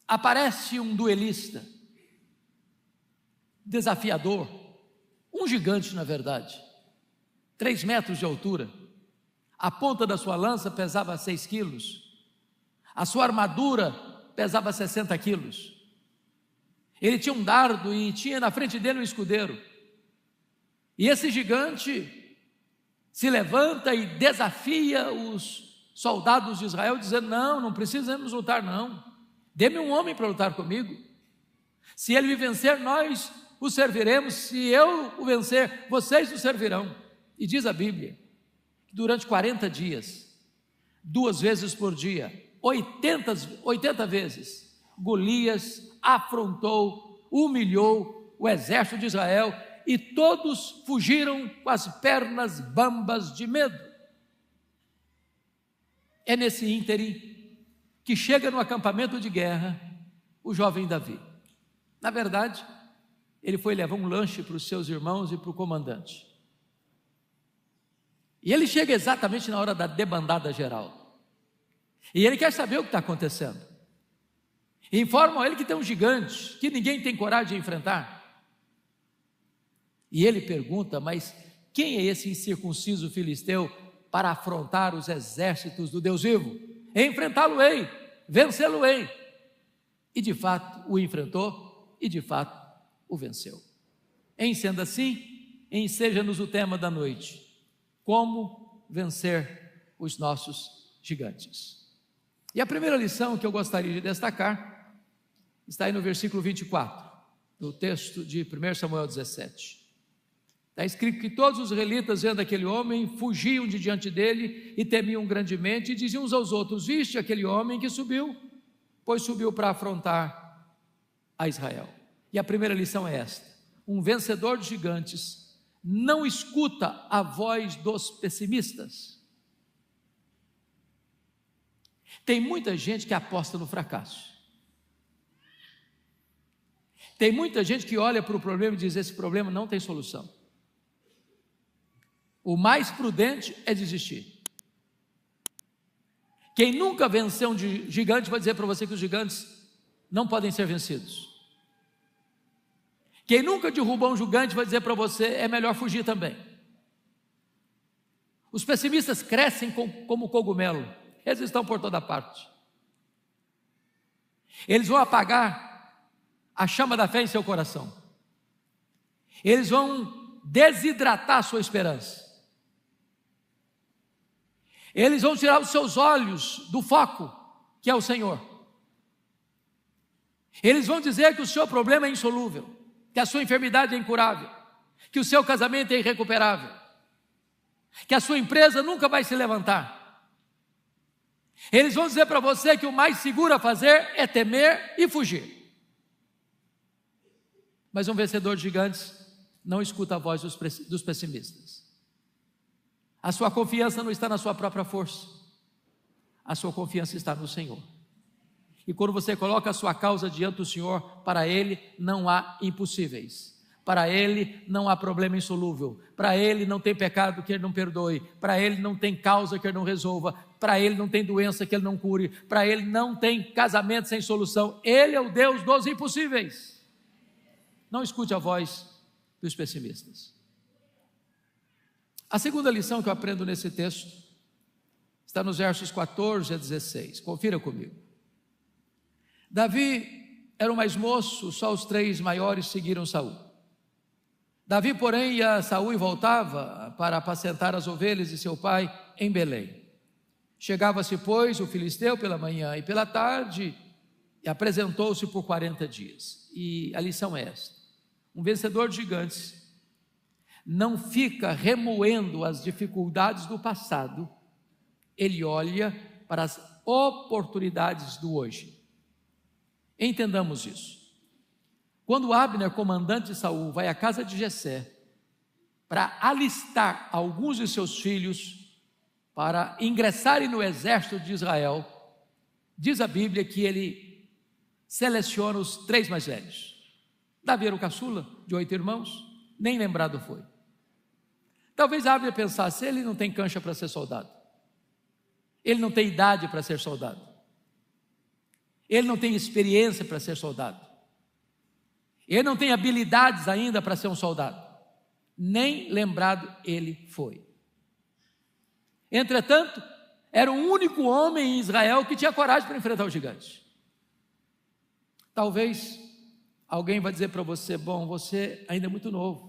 aparece um duelista, desafiador, um gigante na verdade, 3 metros de altura, a ponta da sua lança pesava 6 quilos, a sua armadura pesava 60 quilos, ele tinha um dardo e tinha na frente dele um escudeiro, e esse gigante se levanta e desafia os soldados de Israel, dizendo: não precisamos lutar não, dê-me um homem para lutar comigo, se ele me vencer nós o serviremos, se eu o vencer vocês o servirão. E diz a Bíblia que durante 40 dias, 2 vezes por dia, 80 vezes, Golias afrontou, humilhou o exército de Israel, e todos fugiram com as pernas bambas de medo. É nesse ínterim que chega no acampamento de guerra o jovem Davi. Na verdade, ele foi levar um lanche para os seus irmãos e para o comandante. E ele chega exatamente na hora da debandada geral. E ele quer saber o que está acontecendo. E informam a ele que tem um gigante que ninguém tem coragem de enfrentar. E ele pergunta: mas quem é esse incircunciso filisteu para afrontar os exércitos do Deus vivo? Enfrentá-lo-ei, vencê-lo-ei. E de fato o enfrentou e de fato o venceu. Sendo assim, seja-nos o tema da noite: como vencer os nossos gigantes. E a primeira lição que eu gostaria de destacar está aí no versículo 24, do texto de 1 Samuel 17. Está escrito que todos os israelitas, vendo aquele homem, fugiam de diante dele e temiam grandemente, e diziam uns aos outros: viste aquele homem que subiu? Pois subiu para afrontar a Israel. E a primeira lição é esta: um vencedor de gigantes não escuta a voz dos pessimistas. Tem muita gente que aposta no fracasso. Tem muita gente que olha para o problema e diz: esse problema não tem solução. O mais prudente é desistir. Quem nunca venceu um gigante vai dizer para você que os gigantes não podem ser vencidos. Quem nunca derrubou um gigante vai dizer para você: é melhor fugir também. Os pessimistas crescem como cogumelo, eles estão por toda parte. Eles vão apagar a chama da fé em seu coração. Eles vão desidratar a sua esperança. Eles vão tirar os seus olhos do foco, que é o Senhor. Eles vão dizer que o seu problema é insolúvel, que a sua enfermidade é incurável, que o seu casamento é irrecuperável, que a sua empresa nunca vai se levantar. Eles vão dizer para você que o mais seguro a fazer é temer e fugir. Mas um vencedor de gigantes não escuta a voz dos pessimistas. A sua confiança não está na sua própria força, a sua confiança está no Senhor. E quando você coloca a sua causa diante do Senhor, para Ele não há impossíveis, para Ele não há problema insolúvel, para Ele não tem pecado que Ele não perdoe, para Ele não tem causa que Ele não resolva, para Ele não tem doença que Ele não cure, para Ele não tem casamento sem solução. Ele é o Deus dos impossíveis. Não escute a voz dos pessimistas. A segunda lição que eu aprendo nesse texto está nos versos 14 a 16. Confira comigo. Davi era o mais moço, só os 3 maiores seguiram Saul. Davi, porém, ia a Saul e voltava para apacentar as ovelhas de seu pai em Belém. Chegava-se, pois, o filisteu pela manhã e pela tarde e apresentou-se por 40 dias. E a lição é esta: um vencedor de gigantes não fica remoendo as dificuldades do passado, ele olha para as oportunidades do hoje. Entendamos isso. Quando Abner, comandante de Saul, vai à casa de Jessé para alistar alguns de seus filhos para ingressarem no exército de Israel, diz a Bíblia que ele seleciona os 3 mais velhos. Davi era o caçula de 8 irmãos, nem lembrado foi. Talvez Abner pensasse: ele não tem cancha para ser soldado, ele não tem idade para ser soldado, ele não tem experiência para ser soldado, ele não tem habilidades ainda para ser um soldado. Nem lembrado ele foi. Entretanto, era o único homem em Israel que tinha coragem para enfrentar o gigante. Talvez alguém vai dizer para você: bom, você ainda é muito novo.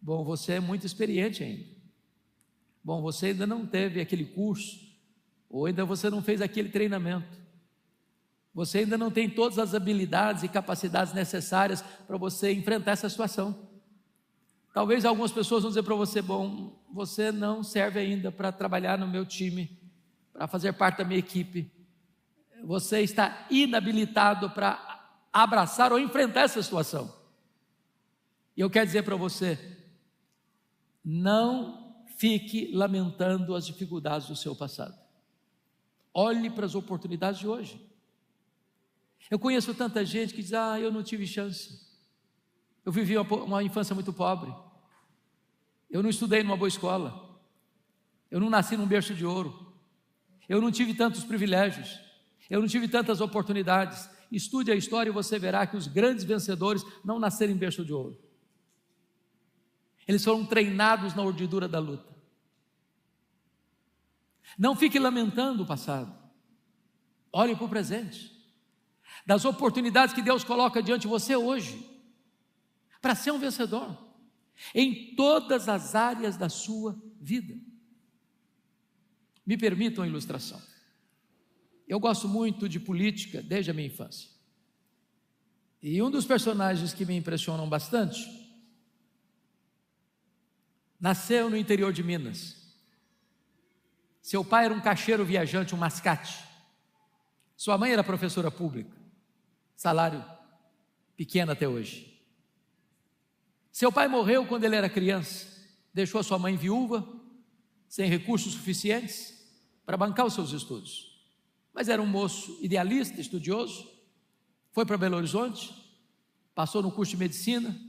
Bom, você é muito experiente ainda. Bom, você ainda não teve aquele curso, ou ainda você não fez aquele treinamento. Você ainda não tem todas as habilidades e capacidades necessárias para você enfrentar essa situação. Talvez algumas pessoas vão dizer para você: bom, você não serve ainda para trabalhar no meu time, para fazer parte da minha equipe. Você está inabilitado para abraçar ou enfrentar essa situação. E eu quero dizer para você: não fique lamentando as dificuldades do seu passado. Olhe para as oportunidades de hoje. Eu conheço tanta gente que diz: eu não tive chance, eu vivi uma infância muito pobre, eu não estudei numa boa escola, eu não nasci num berço de ouro, eu não tive tantos privilégios, eu não tive tantas oportunidades. Estude a história e você verá que os grandes vencedores não nasceram em berço de ouro. Eles foram treinados na urdidura da luta. Não fique lamentando o passado. Olhe para o presente. Das oportunidades que Deus coloca diante de você hoje, para ser um vencedor, em todas as áreas da sua vida. Me permitam uma ilustração. Eu gosto muito de política desde a minha infância. E um dos personagens que me impressionam bastante nasceu no interior de Minas. Seu pai era um caixeiro viajante, um mascate. Sua mãe era professora pública, salário pequeno até hoje. Seu pai morreu quando ele era criança, deixou a sua mãe viúva, sem recursos suficientes para bancar os seus estudos. Mas era um moço idealista, estudioso, foi para Belo Horizonte, passou no curso de medicina,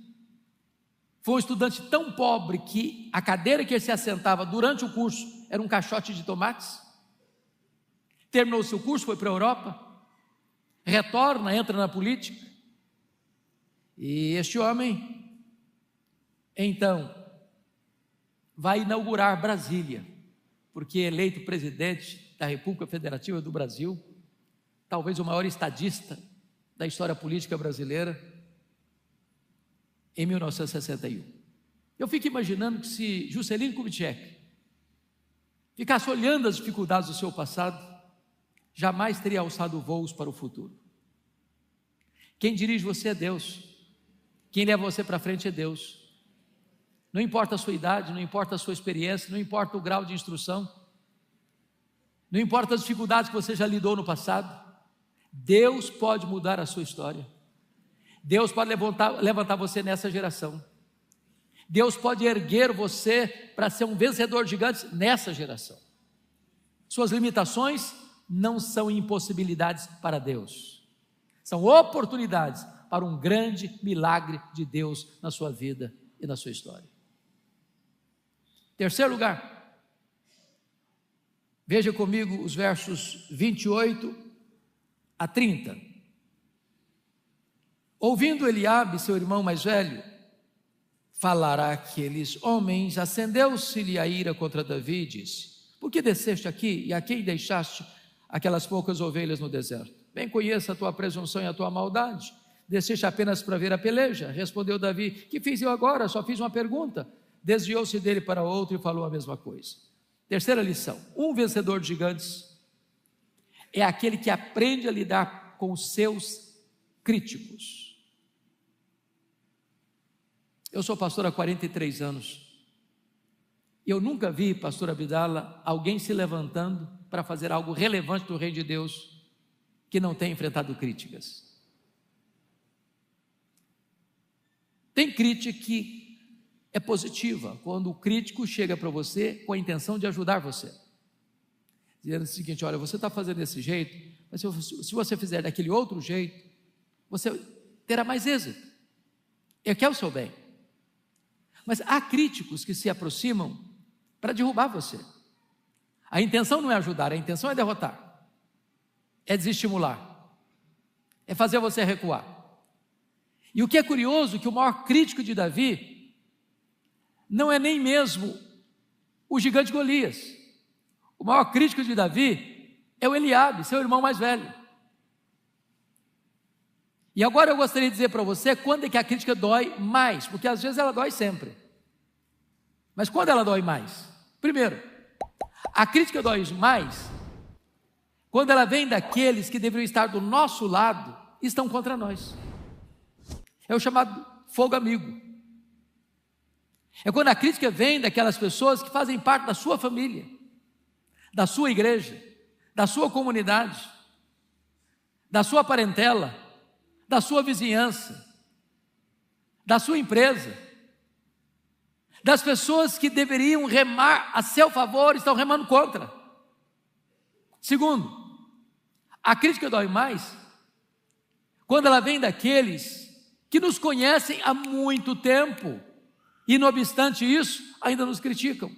foi um estudante tão pobre que a cadeira que ele se assentava durante o curso era um caixote de tomates. Terminou o seu curso, foi para a Europa, retorna, entra na política, e este homem, então, vai inaugurar Brasília, porque é eleito presidente da República Federativa do Brasil, talvez o maior estadista da história política brasileira, em 1961. Eu fico imaginando que se Juscelino Kubitschek ficasse olhando as dificuldades do seu passado, jamais teria alçado voos para o futuro. Quem dirige você é Deus, quem leva você para frente é Deus. Não importa a sua idade, não importa a sua experiência, não importa o grau de instrução, não importa as dificuldades que você já lidou no passado, Deus pode mudar a sua história. Deus pode levantar você nessa geração. Deus pode erguer você para ser um vencedor de gigantes nessa geração. Suas limitações não são impossibilidades para Deus, são oportunidades para um grande milagre de Deus na sua vida e na sua história. Terceiro lugar, veja comigo os versos 28 a 30. Ouvindo Eliabe, seu irmão mais velho, falar àqueles homens, acendeu-se-lhe a ira contra Davi e disse: por que desceste aqui e a quem deixaste aquelas poucas ovelhas no deserto? Bem conheço a tua presunção e a tua maldade. Desceste apenas para ver a peleja. Respondeu Davi: que fiz eu agora? Só fiz uma pergunta. Desviou-se dele para outro e falou a mesma coisa. Terceira lição: um vencedor de gigantes é aquele que aprende a lidar com os seus críticos. Eu sou pastor há 43 anos. Eu nunca vi, pastor Abdala, alguém se levantando para fazer algo relevante do reino de Deus que não tenha enfrentado críticas. Tem crítica que é positiva, quando o crítico chega para você com a intenção de ajudar você, dizendo o seguinte: olha, você está fazendo desse jeito, mas se você fizer daquele outro jeito, você terá mais êxito. Ele quer o seu bem. Mas há críticos que se aproximam para derrubar você. A intenção não é ajudar, a intenção é derrotar, é desestimular, é fazer você recuar. E o que é curioso, que o maior crítico de Davi não é nem mesmo o gigante Golias. O maior crítico de Davi é o Eliabe, seu irmão mais velho. E agora eu gostaria de dizer para você quando é que a crítica dói mais, porque às vezes ela dói sempre. Mas quando ela dói mais? Primeiro, a crítica dói mais quando ela vem daqueles que deveriam estar do nosso lado e estão contra nós. É o chamado fogo amigo. É quando a crítica vem daquelas pessoas que fazem parte da sua família, da sua igreja, da sua comunidade, da sua parentela, da sua vizinhança, da sua empresa, das pessoas que deveriam remar a seu favor, estão remando contra. Segundo, a crítica dói mais quando ela vem daqueles que nos conhecem há muito tempo e, não obstante isso, ainda nos criticam.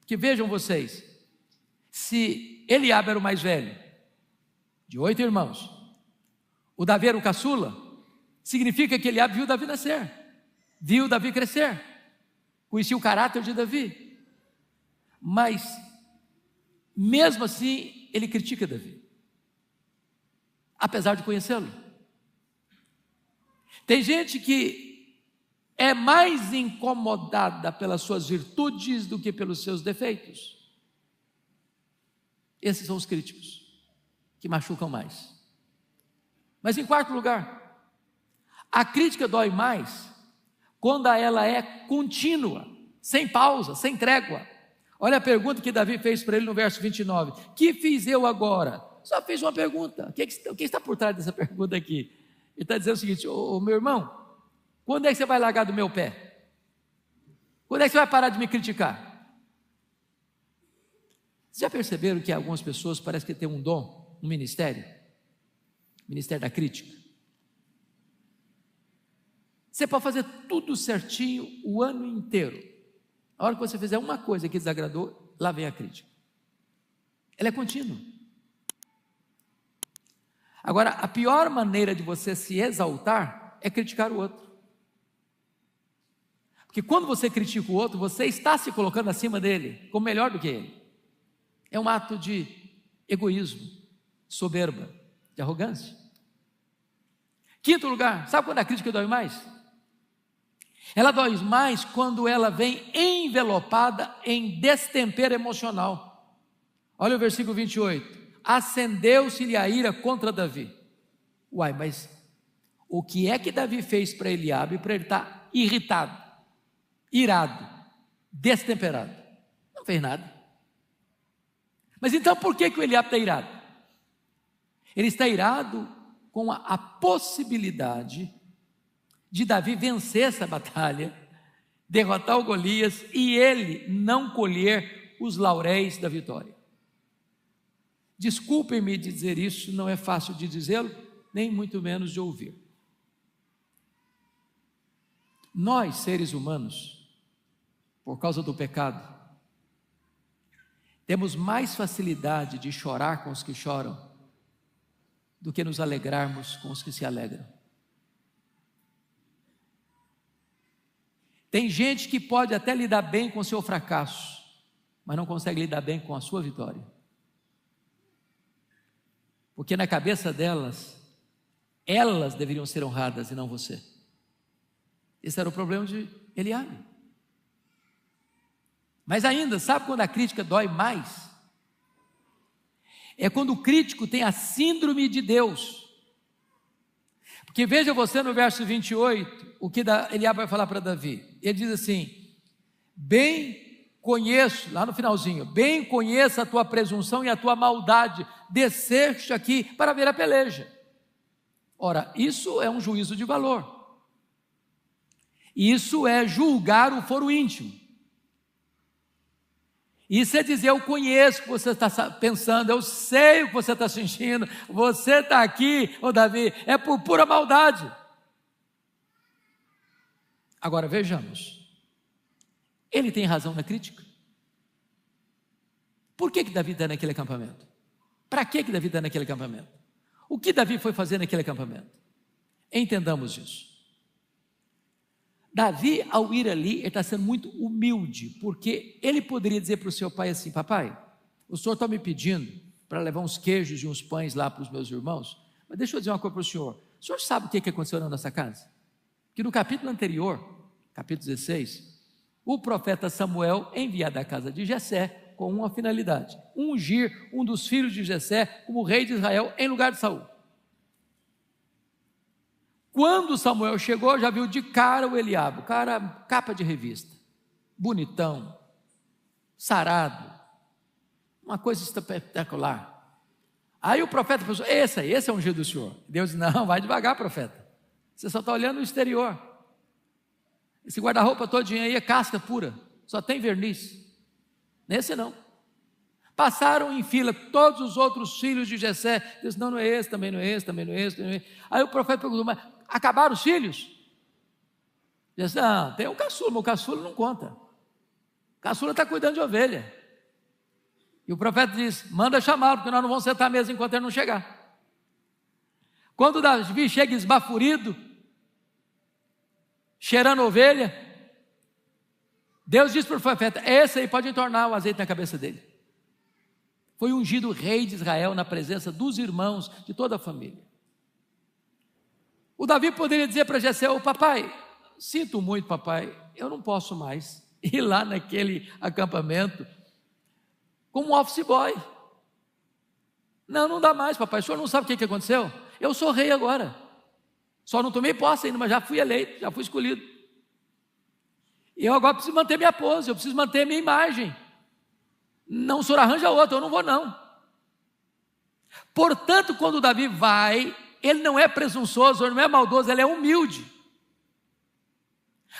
Que vejam vocês, se Eliabe era o mais velho, de 8 irmãos, o Davi era o caçula, significa que Eliabe viu Davi nascer, viu Davi crescer. conhecia o caráter de Davi, mas mesmo assim ele critica Davi, apesar de conhecê-lo. Tem gente que é mais incomodada pelas suas virtudes do que pelos seus defeitos. Esses são os críticos que machucam mais. Mas em quarto lugar, a crítica dói mais quando ela é contínua, sem pausa, sem trégua. Olha a pergunta que Davi fez para ele no verso 29. Que fiz eu agora? Só fez uma pergunta. O que está por trás dessa pergunta aqui? Ele está dizendo o seguinte: ô meu irmão, quando é que você vai largar do meu pé? Quando é que você vai parar de me criticar? Vocês já perceberam que algumas pessoas parecem que têm um dom no ministério? Ministério da crítica. Você pode fazer tudo certinho o ano inteiro. A hora que você fizer uma coisa que desagradou, lá vem a crítica. Ela é contínua. Agora, a pior maneira de você se exaltar é criticar o outro. Porque quando você critica o outro, você está se colocando acima dele, como melhor do que ele. É um ato de egoísmo, soberba, de arrogância. Quinto lugar, sabe quando a crítica dói mais? Ela dói mais quando ela vem envelopada em destempero emocional. Olha o versículo 28. Acendeu-se-lhe a ira contra Davi. Uai, mas o que é que Davi fez para Eliabe para ele estar irritado, irado, destemperado? Não fez nada. Mas então por que o Eliabe está irado? Ele está irado com a possibilidade de Davi vencer essa batalha, derrotar o Golias e ele não colher os lauréis da vitória. Desculpem-me dizer isso, não é fácil de dizê-lo, nem muito menos de ouvir. Nós, seres humanos, por causa do pecado, temos mais facilidade de chorar com os que choram do que nos alegrarmos com os que se alegram. Tem gente que pode até lidar bem com o seu fracasso, mas não consegue lidar bem com a sua vitória. Porque na cabeça delas, elas deveriam ser honradas e não você. Esse era o problema de Eliabe. Mas ainda, sabe quando a crítica dói mais? É quando o crítico tem a síndrome de Deus. Porque veja você no verso 28, o que Eliabe vai falar para Davi. Ele diz assim: bem conheço, lá no finalzinho, bem conheço a tua presunção e a tua maldade, desceste aqui para ver a peleja. Ora, isso é um juízo de valor. Isso é julgar o foro íntimo. Isso é dizer: eu conheço o que você está pensando, eu sei o que você está sentindo, você está aqui, ô Davi, é por pura maldade. Agora vejamos, ele tem razão na crítica? Por que Davi está naquele acampamento? Para que Davi está naquele acampamento? O que Davi foi fazer naquele acampamento? Entendamos isso. Davi, ao ir ali, ele está sendo muito humilde, porque ele poderia dizer para o seu pai assim: papai, o senhor está me pedindo para levar uns queijos e uns pães lá para os meus irmãos, mas deixa eu dizer uma coisa para o senhor sabe o que aconteceu na nossa casa? Que no capítulo anterior, capítulo 16, o profeta Samuel é enviado à casa de Jessé com uma finalidade: ungir um dos filhos de Jessé como rei de Israel em lugar de Saul. Quando Samuel chegou, já viu de cara o Eliabe, o cara capa de revista, bonitão, sarado, uma coisa espetacular. Aí o profeta pensou: esse é o ungido do Senhor. Deus disse: não, vai devagar, profeta, você só está olhando o exterior. Esse guarda-roupa todinho aí é casca pura, só tem verniz. Nesse não. Passaram em fila todos os outros filhos de Jessé. Deus: não é esse, também não é esse, também não é esse, também não é esse. Aí o profeta perguntou: mas acabaram os filhos? Ele disse: não, tem um caçula, mas o caçula não conta. O caçula está cuidando de ovelha. E o profeta diz: manda chamá-lo, porque nós não vamos sentar à mesa enquanto ele não chegar. Quando Davi chega esbaforido, cheirando ovelha, Deus disse para o profeta: esse aí pode entornar o azeite na cabeça dele. Foi ungido rei de Israel na presença dos irmãos, de toda a família. O Davi poderia dizer para Jessé: ô papai, sinto muito papai, eu não posso mais ir lá naquele acampamento como office boy. Não dá mais papai, o senhor não sabe o que aconteceu? Eu sou rei agora, só não tomei posse ainda, mas já fui eleito, já fui escolhido. E eu agora preciso manter minha pose, eu preciso manter minha imagem. Não, o senhor arranja outro, eu não vou não. Portanto, quando Davi vai, ele não é presunçoso, ele não é maldoso, ele é humilde.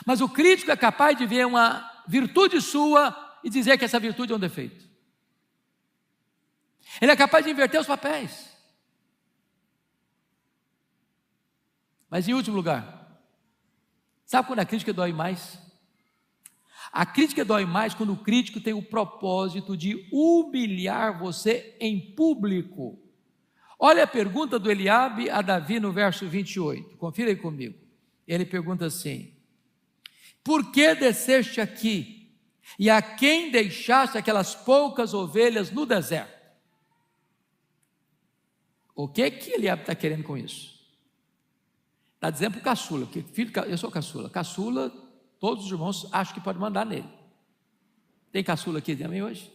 Mas o crítico é capaz de ver uma virtude sua e dizer que essa virtude é um defeito. Ele é capaz de inverter os papéis. Mas em último lugar, sabe quando a crítica dói mais? A crítica dói mais quando o crítico tem o propósito de humilhar você em público. Olha a pergunta do Eliabe a Davi no verso 28, confira aí comigo. Ele pergunta assim: por que desceste aqui? E a quem deixaste aquelas poucas ovelhas no deserto? O que Eliabe está querendo com isso? Está dizendo para o caçula, porque filho, eu sou caçula. Caçula, todos os irmãos acham que pode mandar nele. Tem caçula aqui também hoje?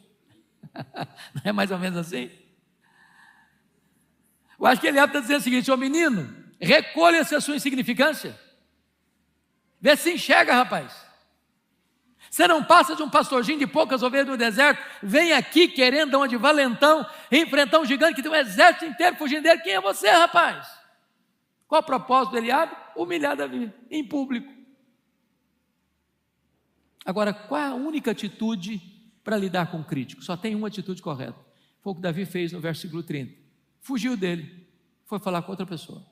Não é mais ou menos assim? Eu acho que Eliabe está dizendo o seguinte: ô menino, recolha-se a sua insignificância. Vê se enxerga, rapaz. Você não passa de um pastorzinho de poucas ovelhas no deserto, vem aqui querendo onde valentão, enfrentar um gigante que tem um exército inteiro fugindo dele. Quem é você, rapaz? Qual o propósito do Eliabe? Humilhar Davi, em público. Agora, qual é a única atitude para lidar com o crítico? Só tem uma atitude correta. Foi o que Davi fez no versículo 30. Fugiu dele, foi falar com outra pessoa.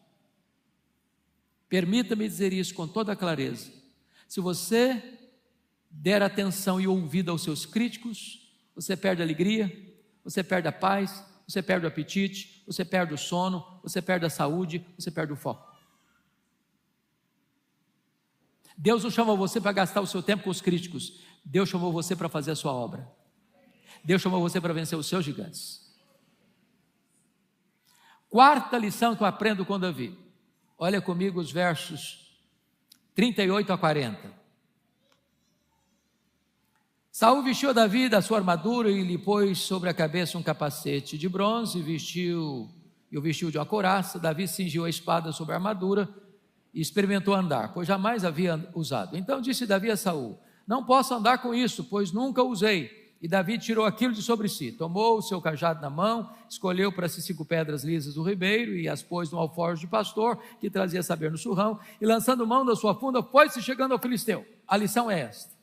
Permita-me dizer isso com toda clareza. Se você der atenção e ouvido aos seus críticos, você perde a alegria, você perde a paz, você perde o apetite, você perde o sono, você perde a saúde, você perde o foco. Deus não chamou você para gastar o seu tempo com os críticos. Deus chamou você para fazer a sua obra. Deus chamou você para vencer os seus gigantes. Quarta lição que eu aprendo com Davi. Olha comigo os versos 38 a 40. Saul vestiu a Davi da sua armadura e lhe pôs sobre a cabeça um capacete de bronze, o vestiu de uma couraça. Davi cingiu a espada sobre a armadura e experimentou andar, pois jamais havia usado. Então disse Davi a Saul: não posso andar com isso, pois nunca usei. E Davi tirou aquilo de sobre si, tomou o seu cajado na mão, escolheu para si 5 pedras lisas do ribeiro e as pôs no alforje de pastor, que trazia saber no surrão, e lançando mão da sua funda, foi-se chegando ao filisteu. A lição é esta: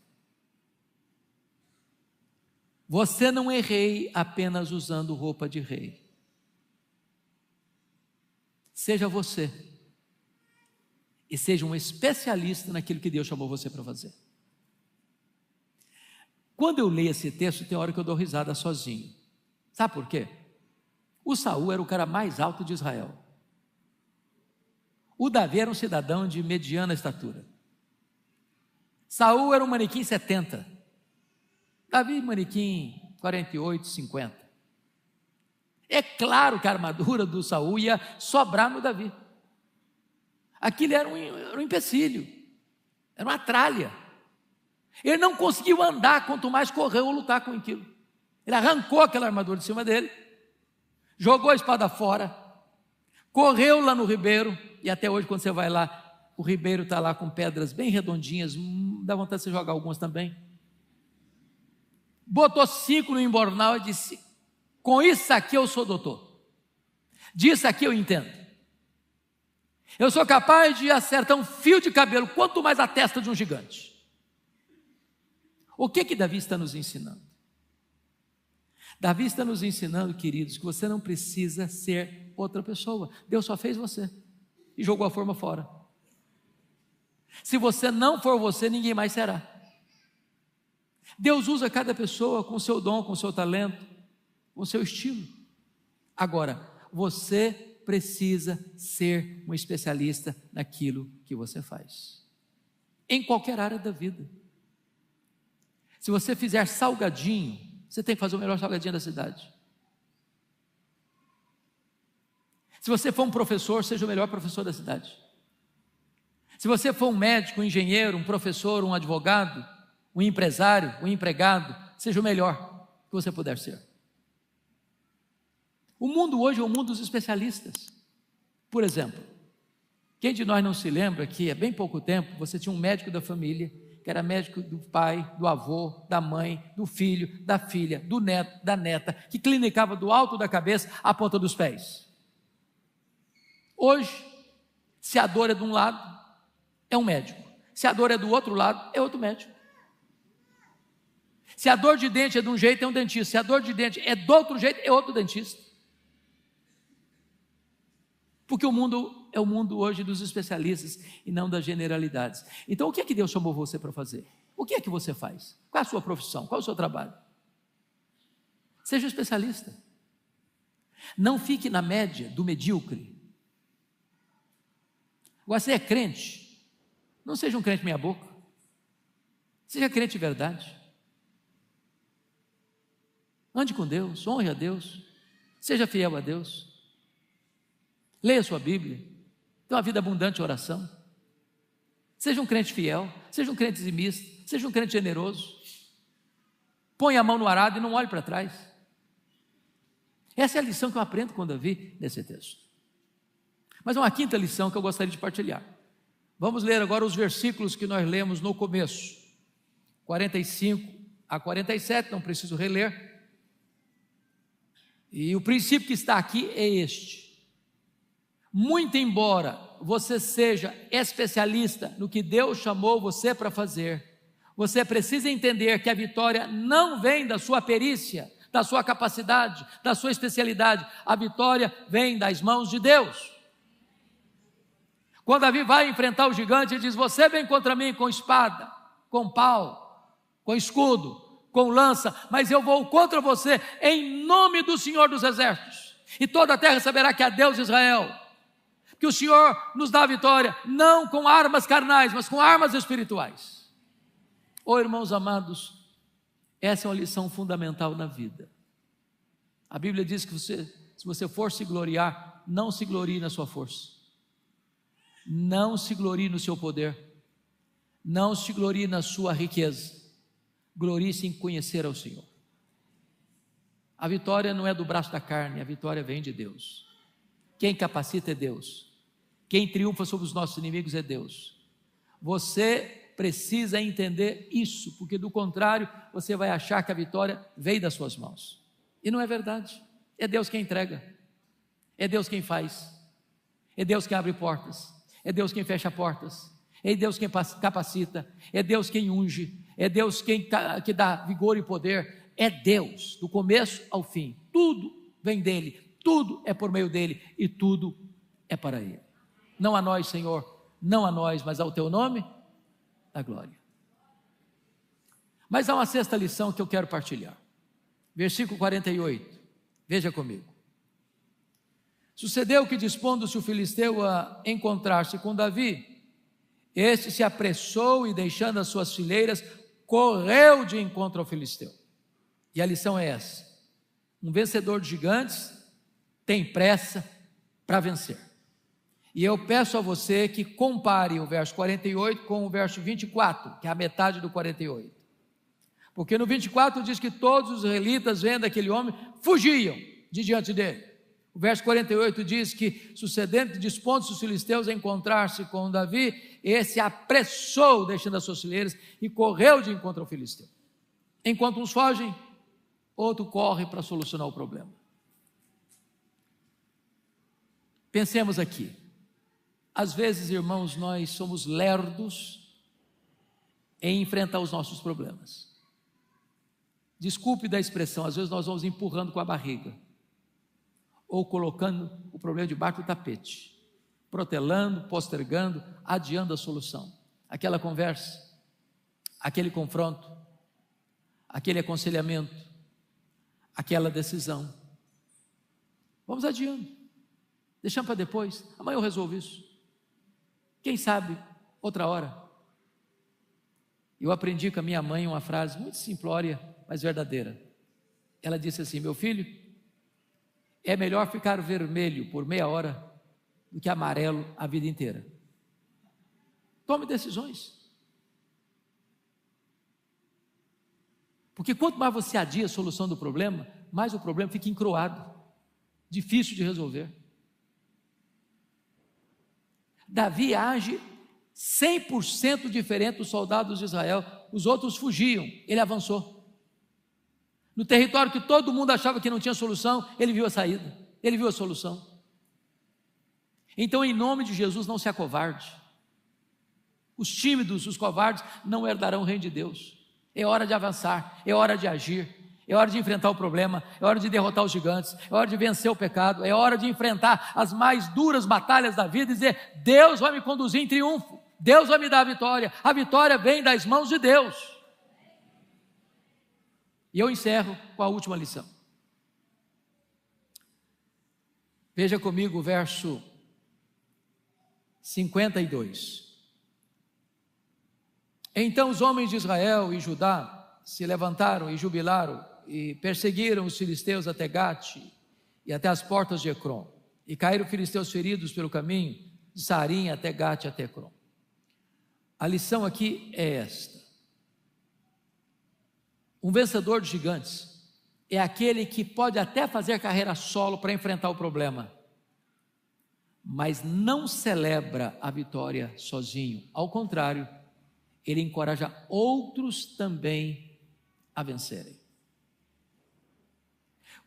você não é rei apenas usando roupa de rei. Seja você, e seja um especialista naquilo que Deus chamou você para fazer. Quando eu leio esse texto, tem hora que eu dou risada sozinho. Sabe por quê? O Saul era o cara mais alto de Israel. O Davi era um cidadão de mediana estatura. Saul era um manequim 70. Davi, manequim 48, 50. É claro que a armadura do Saul ia sobrar no Davi. Aquilo era um empecilho, era uma tralha. Ele não conseguiu andar, quanto mais correr ou lutar com aquilo. Ele arrancou aquela armadura de cima dele, jogou a espada fora, correu lá no ribeiro, e até hoje quando você vai lá, o ribeiro está lá com pedras bem redondinhas, dá vontade de você jogar algumas também. Botou 5 no embornal e disse: com isso aqui eu sou doutor, disso aqui eu entendo. Eu sou capaz de acertar um fio de cabelo, quanto mais a testa de um gigante. O que Davi está nos ensinando? Davi está nos ensinando, queridos, que você não precisa ser outra pessoa. Deus só fez você e jogou a forma fora. Se você não for você, ninguém mais será. Deus usa cada pessoa com o seu dom, com o seu talento, com o seu estilo. Agora, você precisa ser um especialista naquilo que você faz, em qualquer área da vida. Se você fizer salgadinho, você tem que fazer o melhor salgadinho da cidade. Se você for um professor, seja o melhor professor da cidade. Se você for um médico, um engenheiro, um professor, um advogado, um empresário, um empregado, seja o melhor que você puder ser. O mundo hoje é o mundo dos especialistas. Por exemplo, quem de nós não se lembra que há bem pouco tempo você tinha um médico da família, que era médico do pai, do avô, da mãe, do filho, da filha, do neto, da neta, que clinicava do alto da cabeça à ponta dos pés. Hoje, se a dor é de um lado, é um médico. Se a dor é do outro lado, é outro médico. Se a dor de dente é de um jeito, é um dentista. Se a dor de dente é do outro jeito, é outro dentista. Porque o mundo é o mundo hoje dos especialistas e não das generalidades. Então, o que é que Deus chamou você para fazer? O que é que você faz? Qual é a sua profissão? Qual é o seu trabalho? Seja um especialista. Não fique na média do medíocre. Agora, você é crente, não seja um crente meia boca. Seja crente de verdade. Ande com Deus, honre a Deus, seja fiel a Deus. Leia a sua Bíblia, tenha uma vida abundante de oração. Seja um crente fiel, seja um crente dizimista, seja um crente generoso. Ponha a mão no arado e não olhe para trás. Essa é a lição que eu aprendo com Davi nesse texto. Mas há uma quinta lição que eu gostaria de partilhar. Vamos ler agora os versículos que nós lemos no começo, 45 a 47, não preciso reler. E o princípio que está aqui é este: muito embora você seja especialista no que Deus chamou você para fazer, você precisa entender que a vitória não vem da sua perícia, da sua capacidade, da sua especialidade. A vitória vem das mãos de Deus. Quando Davi vai enfrentar o gigante, ele diz: você vem contra mim com espada, com pau, com escudo, com lança, mas eu vou contra você em nome do Senhor dos Exércitos. E toda a terra saberá que há Deus de Israel, que o Senhor nos dá a vitória, não com armas carnais, mas com armas espirituais. Oh, irmãos amados, essa é uma lição fundamental na vida. A Bíblia diz que se você for se gloriar, não se glorie na sua força, não se glorie no seu poder, não se glorie na sua riqueza, glorie-se em conhecer ao Senhor. A vitória não é do braço da carne, a vitória vem de Deus. Quem capacita é Deus, quem triunfa sobre os nossos inimigos é Deus. Você precisa entender isso, porque do contrário, você vai achar que a vitória veio das suas mãos, e não é verdade. É Deus quem entrega, é Deus quem faz, é Deus quem abre portas, é Deus quem fecha portas, é Deus quem capacita, é Deus quem unge, é Deus quem que dá vigor e poder. É Deus, do começo ao fim, tudo vem dele, tudo é por meio dele e tudo é para ele. Não a nós, Senhor, não a nós, mas ao teu nome, a glória. Mas há uma sexta lição que eu quero partilhar. Versículo 48, veja comigo. Sucedeu que, dispondo-se o filisteu a encontrar-se com Davi, este se apressou e, deixando as suas fileiras, correu de encontro ao filisteu. E a lição é essa: um vencedor de gigantes tem pressa para vencer. E eu peço a você que compare o verso 48 com o verso 24, que é a metade do 48. Porque no 24 diz que todos os israelitas, vendo aquele homem, fugiam de diante dele. O verso 48 diz que, sucedendo, dispondo-se os filisteus a encontrar-se com Davi, esse apressou, deixando as suas fileiras, e correu de encontro ao filisteu. Enquanto uns fogem, outro corre para solucionar o problema. Pensemos aqui. Às vezes, irmãos, nós somos lerdos em enfrentar os nossos problemas. Desculpe da expressão, às vezes nós vamos empurrando com a barriga, ou colocando o problema debaixo do tapete, protelando, postergando, adiando a solução. Aquela conversa, aquele confronto, aquele aconselhamento, aquela decisão. Vamos adiando, deixamos para depois. Amanhã eu resolvo isso. Quem sabe, outra hora. Eu aprendi com a minha mãe uma frase muito simplória, mas verdadeira. Ela disse assim: meu filho, é melhor ficar vermelho por meia hora do que amarelo a vida inteira. Tome decisões. Porque quanto mais você adia a solução do problema, mais o problema fica encruado, difícil de resolver. Davi age 100% diferente dos soldados de Israel. Os outros fugiam, ele avançou. No território que todo mundo achava que não tinha solução, ele viu a saída, ele viu a solução. Então, em nome de Jesus, não se acovarde. Os tímidos, os covardes, não herdarão o reino de Deus. É hora de avançar, é hora de agir, é hora de enfrentar o problema, é hora de derrotar os gigantes, é hora de vencer o pecado, é hora de enfrentar as mais duras batalhas da vida e dizer: Deus vai me conduzir em triunfo, Deus vai me dar a vitória vem das mãos de Deus. E eu encerro com a última lição. Veja comigo o verso 52. Então os homens de Israel e Judá se levantaram e jubilaram e perseguiram os filisteus até Gate e até as portas de Ecrom. E caíram filisteus feridos pelo caminho de Sarim até Gate até Ecrom. A lição aqui é esta: um vencedor de gigantes é aquele que pode até fazer carreira solo para enfrentar o problema, mas não celebra a vitória sozinho. Ao contrário, ele encoraja outros também a vencerem.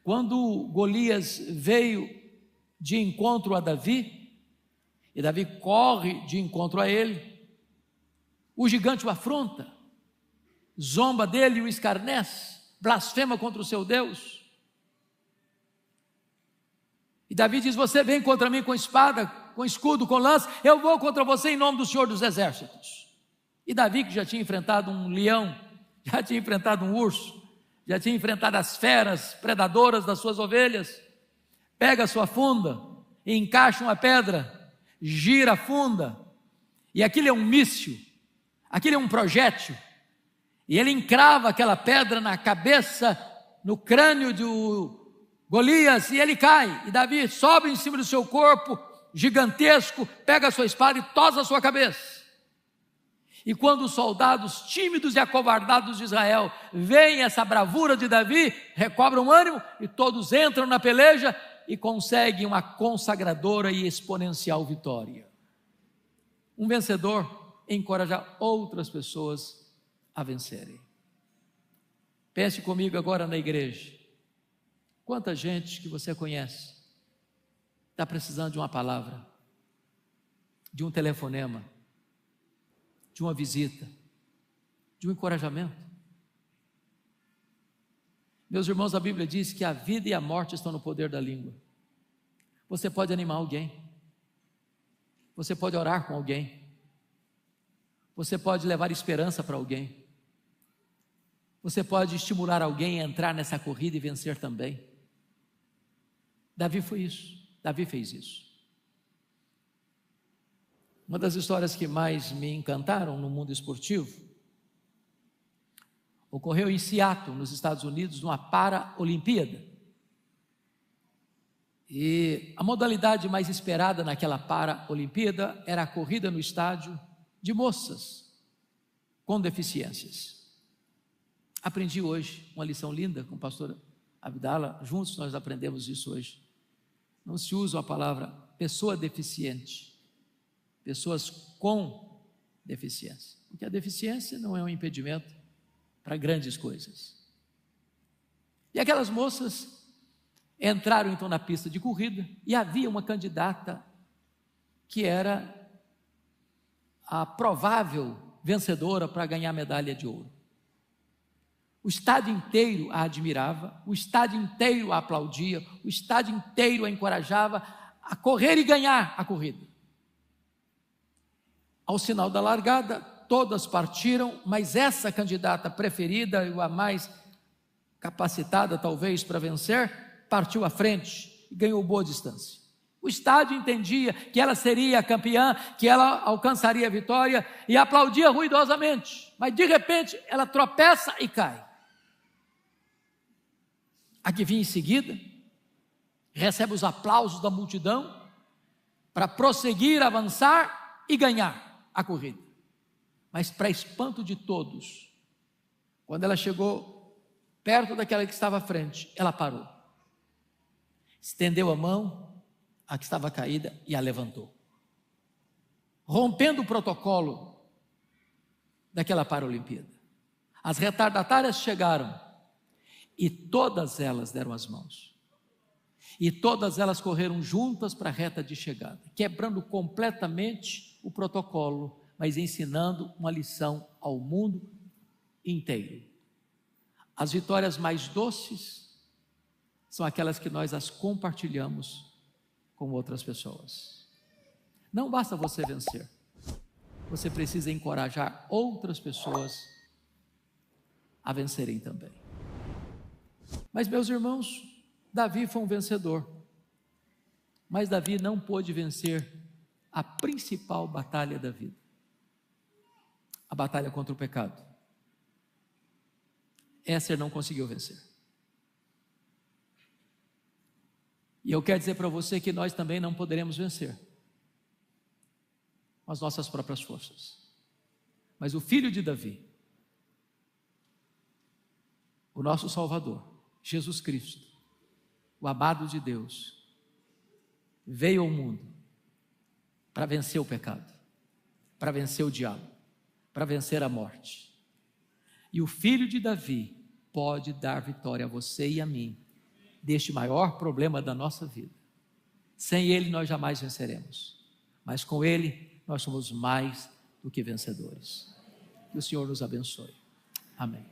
Quando Golias veio de encontro a Davi, e Davi corre de encontro a ele, o gigante o afronta, zomba dele e o escarnece, blasfema contra o seu Deus. E Davi diz: você vem contra mim com espada, com escudo, com lança, eu vou contra você em nome do Senhor dos Exércitos. E Davi, que já tinha enfrentado um leão, já tinha enfrentado um urso, já tinha enfrentado as feras predadoras das suas ovelhas, pega a sua funda e encaixa uma pedra, gira a funda, e aquilo é um míssil, aquilo é um projétil, e ele encrava aquela pedra na cabeça, no crânio do Golias, e ele cai, e Davi sobe em cima do seu corpo, gigantesco, pega a sua espada e tosa a sua cabeça. E quando os soldados tímidos e acovardados de Israel veem essa bravura de Davi, recobram ânimo e todos entram na peleja e conseguem uma consagradora e exponencial vitória. Um vencedor encoraja outras pessoas a vencerem. Pense comigo agora na igreja. Quanta gente que você conhece está precisando de uma palavra, de um telefonema, de uma visita, de um encorajamento. Meus irmãos, a Bíblia diz que a vida e a morte estão no poder da língua. Você pode animar alguém, você pode orar com alguém, você pode levar esperança para alguém, você pode estimular alguém a entrar nessa corrida e vencer também. Davi foi isso, Davi fez isso. Uma das histórias que mais me encantaram no mundo esportivo ocorreu em Seattle, nos Estados Unidos, numa Paralimpíada. E a modalidade mais esperada naquela Paralimpíada era a corrida no estádio de moças com deficiências. Aprendi hoje uma lição linda com o pastor Abdala, juntos nós aprendemos isso hoje. Não se usa a palavra pessoa deficiente, pessoas com deficiência, porque a deficiência não é um impedimento para grandes coisas. E aquelas moças entraram então na pista de corrida e havia uma candidata que era a provável vencedora para ganhar a medalha de ouro. O estádio inteiro a admirava, o estádio inteiro a aplaudia, o estádio inteiro a encorajava a correr e ganhar a corrida. Ao sinal da largada, todas partiram, mas essa candidata preferida, a mais capacitada talvez para vencer, partiu à frente e ganhou boa distância. O estádio entendia que ela seria a campeã, que ela alcançaria a vitória e aplaudia ruidosamente. Mas de repente ela tropeça e cai. A que vinha em seguida recebe os aplausos da multidão para prosseguir, avançar e ganhar a corrida. Mas para espanto de todos, quando ela chegou perto daquela que estava à frente, ela parou, estendeu a mão à que estava caída e a levantou, rompendo o protocolo daquela Paralimpíada. As retardatárias chegaram e todas elas deram as mãos, e todas elas correram juntas para a reta de chegada, quebrando completamente o protocolo, mas ensinando uma lição ao mundo inteiro. As vitórias mais doces são aquelas que nós as compartilhamos com outras pessoas. Não basta você vencer, você precisa encorajar outras pessoas a vencerem também. Mas, meus irmãos, Davi foi um vencedor, mas Davi não pôde vencer a principal batalha da vida, a batalha contra o pecado. Essa ele não conseguiu vencer. E eu quero dizer para você que nós também não poderemos vencer com as nossas próprias forças. Mas o filho de Davi, o nosso Salvador, Jesus Cristo, o amado de Deus, veio ao mundo para vencer o pecado, para vencer o diabo, para vencer a morte. E o filho de Davi pode dar vitória a você e a mim deste maior problema da nossa vida. Sem ele nós jamais venceremos, mas com ele nós somos mais do que vencedores. Que o Senhor nos abençoe. Amém.